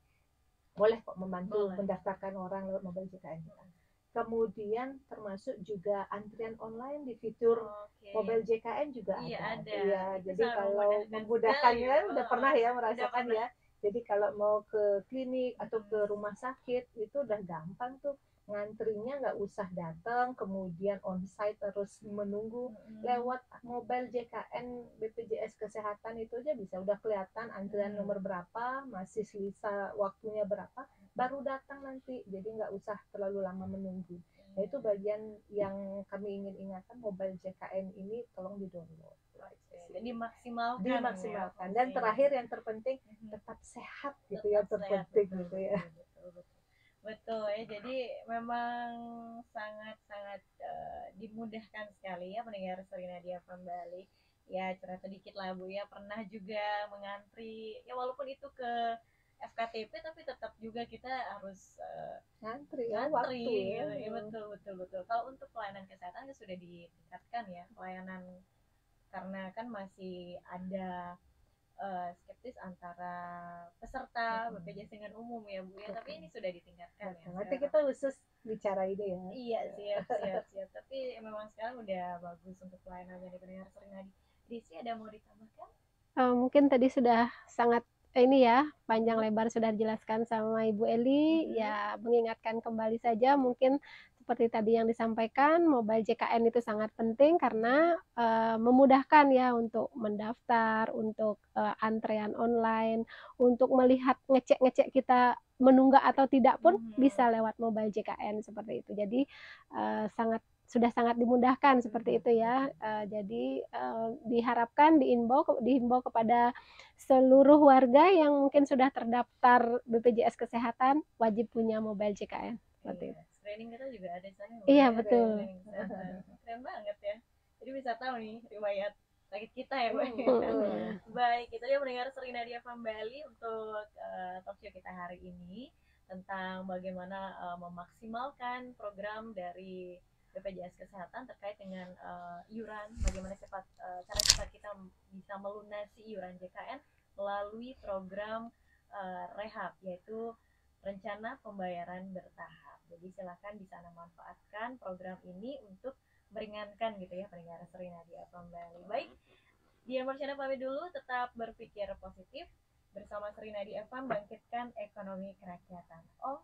Boleh kok membantu mendaftarkan orang lewat mobile JKN kita. Kemudian termasuk juga antrian online di fitur mobile JKN juga ada. Iya, jadi kalau memudahkannya udah pernah ya merasakan ya. Jadi kalau mau ke klinik atau ke rumah sakit itu udah gampang tuh. Ngantrinya nggak usah datang, kemudian onsite terus menunggu. Lewat mobile JKN BPJS Kesehatan itu aja bisa udah kelihatan antrian nomor berapa, masih sisa waktunya berapa, baru datang nanti. Jadi nggak usah terlalu lama menunggu. Nah, itu bagian yang kami ingin ingatkan, mobile JKN ini tolong di-download. Dan dimaksimalkan. Dan terakhir yang terpenting tetap sehat gitu ya, terpenting gitu ya. Betul ya, jadi memang sangat-sangat dimudahkan sekali ya pendengar Surinadi FM Bali. Ya cerita sedikit lah Bu ya, pernah juga mengantri ya, walaupun itu ke FKTP tapi tetap juga kita harus ngantri waktu ya. Ya betul. Kalau untuk pelayanan kesehatan itu sudah ditingkatkan ya pelayanan, karena kan masih ada skeptis antara peserta BPJS dengan umum ya Bu ya, tapi ini sudah ditingkatkan ya. Nanti kita khusus bicara ini ya. Iya, siap. Tapi memang sekarang udah bagus untuk pelayanannya di pendengar Surinadi. Desi, ada mau ditambahkan? Mungkin tadi sudah sangat ini ya, panjang lebar sudah dijelaskan sama Ibu Eli. Ya, mengingatkan kembali saja, mungkin seperti tadi yang disampaikan, mobile JKN itu sangat penting karena memudahkan ya untuk mendaftar, untuk antrean online, untuk melihat ngecek kita menunggak atau tidak pun bisa lewat mobile JKN seperti itu. Jadi sudah sangat dimudahkan seperti itu ya. Jadi diharapkan dihimbau kepada seluruh warga yang mungkin sudah terdaftar BPJS Kesehatan wajib punya mobile JKN seperti itu. Screening kita juga ada di sana. Iya betul. Keren banget ya. Jadi bisa tahu nih riwayat sakit kita ya, Mbak. Baik, itu dia mendengar Sri Nadia Bali untuk talkshow kita hari ini tentang bagaimana memaksimalkan program dari BPJS Kesehatan terkait dengan iuran, bagaimana cara cepat kita bisa melunasi iuran JKN melalui program rehab, yaitu rencana pembayaran bertahap. Jadi silakan bisa memanfaatkan program ini untuk meringankan gitu ya pendengar Sri Nadia Bali. Baik, Dian Marsyana pamit dulu, tetap berpikir positif bersama Sri Nadia FM, bangkitkan ekonomi kerakyatan. Om